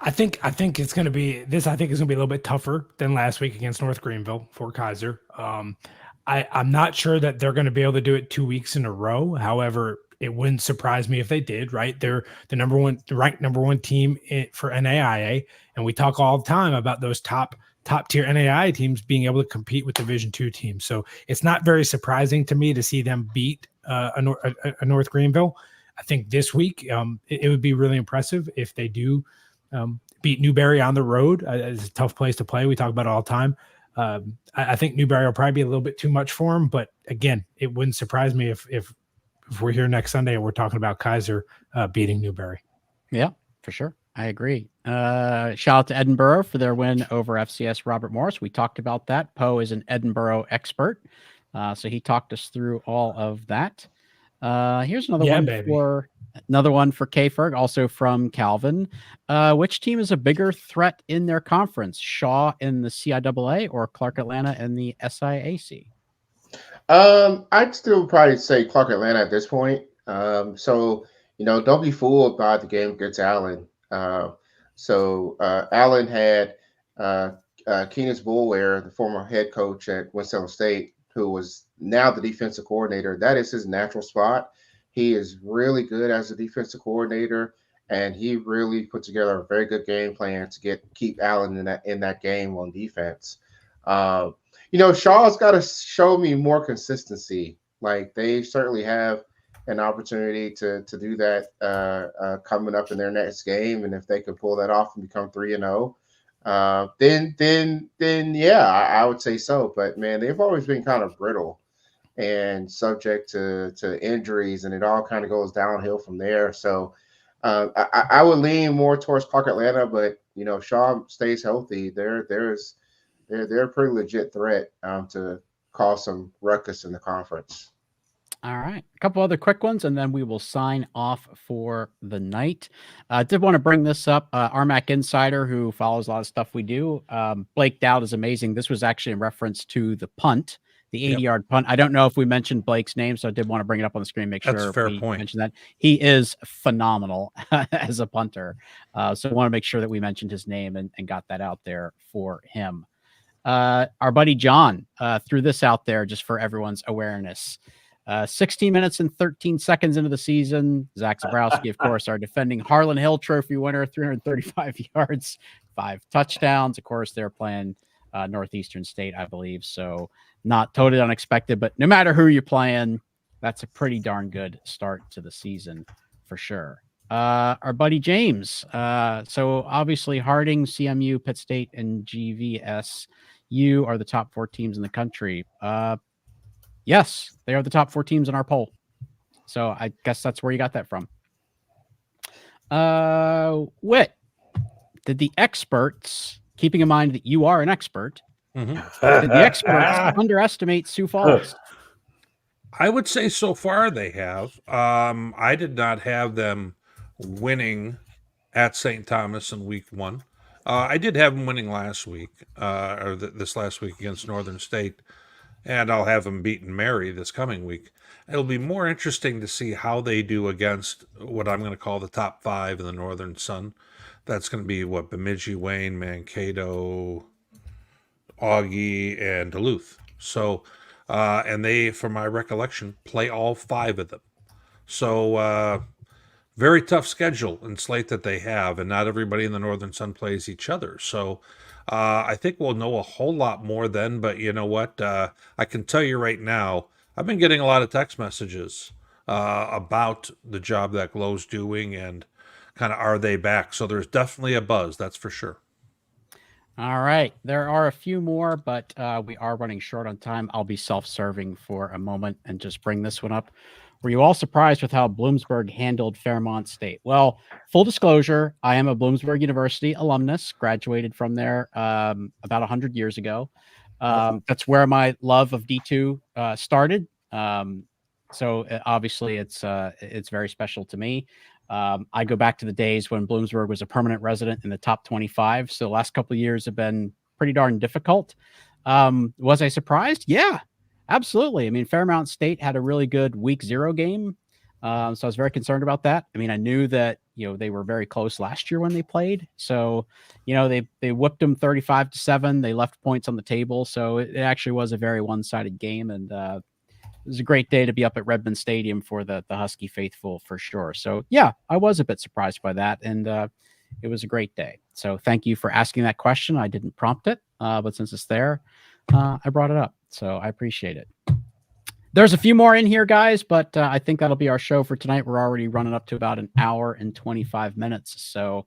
Speaker 4: I think it's going to be this. I think it's going to be a little bit tougher than last week against North Greenville for Kaiser. I'm not sure that they're going to be able to do it 2 weeks in a row. However, it wouldn't surprise me if they did, right? They're the ranked number one team for NAIA. And we talk all the time about those top tier NAIA teams being able to compete with Division II teams. So it's not very surprising to me to see them beat a North Greenville. I think this week it would be really impressive if they do beat Newberry on the road. It's a tough place to play. We talk about it all the time. I think Newberry will probably be a little bit too much for him, but again, it wouldn't surprise me if we're here next Sunday and we're talking about Kaiser beating Newberry.
Speaker 1: Yeah, for sure. I agree. Shout out to Edinburgh for their win over FCS Robert Morris. We talked about that. Poe is an Edinburgh expert, so he talked us through all of that. Here's another one for K-Ferg, also from Calvin. Which team is a bigger threat in their conference, Shaw in the CIAA or Clark Atlanta in the SIAC?
Speaker 3: I'd still probably say Clark Atlanta at this point. So don't be fooled by the game against Allen. Allen had Keenan Bullware, the former head coach at Winston State, who was now the defensive coordinator. That is his natural spot. He is really good as a defensive coordinator, and he really put together a very good game plan to keep Allen in that game on defense. Shaw's got to show me more consistency. Like, they certainly have an opportunity to do that coming up in their next game, and if they can pull that off and become 3-0, then yeah, I would say so. But man, they've always been kind of brittle and subject to injuries, and it all kind of goes downhill from there. So I would lean more towards Clark Atlanta, but if Shaw stays healthy, they're a pretty legit threat to cause some ruckus in the conference.
Speaker 1: All right. A couple other quick ones, and then we will sign off for the night. I did want to bring this up. RMAC Insider, who follows a lot of stuff we do, Blake Dowd is amazing. This was actually in reference to the punt, the 80-yard punt. I don't know if we mentioned Blake's name, so I did want to bring it up on the screen, make
Speaker 2: That's
Speaker 1: sure
Speaker 2: a fair
Speaker 1: we
Speaker 2: point.
Speaker 1: mention that. He is phenomenal as a punter. So I want to make sure that we mentioned his name and got that out there for him. Our buddy John threw this out there just for everyone's awareness. 16 minutes and 13 seconds into the season, Zach Zabrowski, of course, our defending Harlan Hill Trophy winner, 335 yards, 5 touchdowns. Of course, they're playing Northeastern State, I believe. So not totally unexpected, but no matter who you're playing, that's a pretty darn good start to the season for sure. Our buddy James. So obviously Harding, CMU, Pitt State, and GVSU are the top 4 teams in the country. Yes, they are the top 4 teams in our poll. So I guess that's where you got that from. Whit, did the experts, keeping in mind that you are an expert, did the experts underestimate Sioux Falls?
Speaker 2: I would say so far they have. I did not have them winning at St. Thomas in week 1. I did have them winning last week, or this last week against Northern State, and I'll have them beating Mary this coming week. It'll be more interesting to see how they do against what I'm going to call the top 5 in the Northern Sun. That's going to be Bemidji, Wayne, Mankato, Augie, and Duluth. So, and they, from my recollection, play all 5 of them. So, very tough schedule and slate that they have, and not everybody in the Northern Sun plays each other. So, I think we'll know a whole lot more then. But you know what? I can tell you right now, I've been getting a lot of text messages about the job that Glow's doing and kind of are they back. So there's definitely a buzz, that's for sure.
Speaker 1: All right. There are a few more, but we are running short on time. I'll be self-serving for a moment and just bring this one up. Were you all surprised with how Bloomsburg handled Fairmont State? Well, full disclosure, I am a Bloomsburg University alumnus, graduated from there about 100 years ago. That's where my love of D2 started. So obviously it's very special to me. I go back to the days when Bloomsburg was a permanent resident in the top 25. So the last couple of years have been pretty darn difficult. Was I surprised? Yeah, absolutely. I mean, Fairmount State had a really good week 0 game. So I was very concerned about that. I mean, I knew that, they were very close last year when they played. So, they whipped them 35-7. They left points on the table. So it actually was a very one-sided game. And, it was a great day to be up at Redmond Stadium for the Husky faithful for sure. So yeah, I was a bit surprised by that. And it was a great day. So thank you for asking that question. I didn't prompt it, but since it's there, I brought it up. So I appreciate it. There's a few more in here, guys, but I think that'll be our show for tonight. We're already running up to about an hour and 25 minutes. So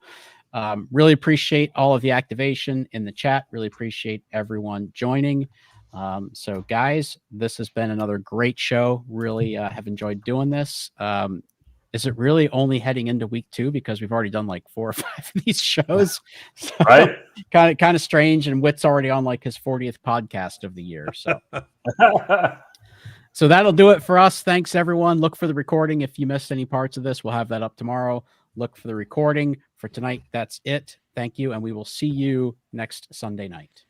Speaker 1: really appreciate all of the activation in the chat. Really appreciate everyone joining. So guys, this has been another great show. Really have enjoyed doing this. Is it really only heading into week 2 because we've already done like 4 or 5 of these shows? So,
Speaker 5: right?
Speaker 1: Kind of strange. And Whit's already on like his 40th podcast of the year. So, so that'll do it for us. Thanks everyone. Look for the recording. If you missed any parts of this, we'll have that up tomorrow. Look for the recording for tonight. That's it. Thank you. And we will see you next Sunday night.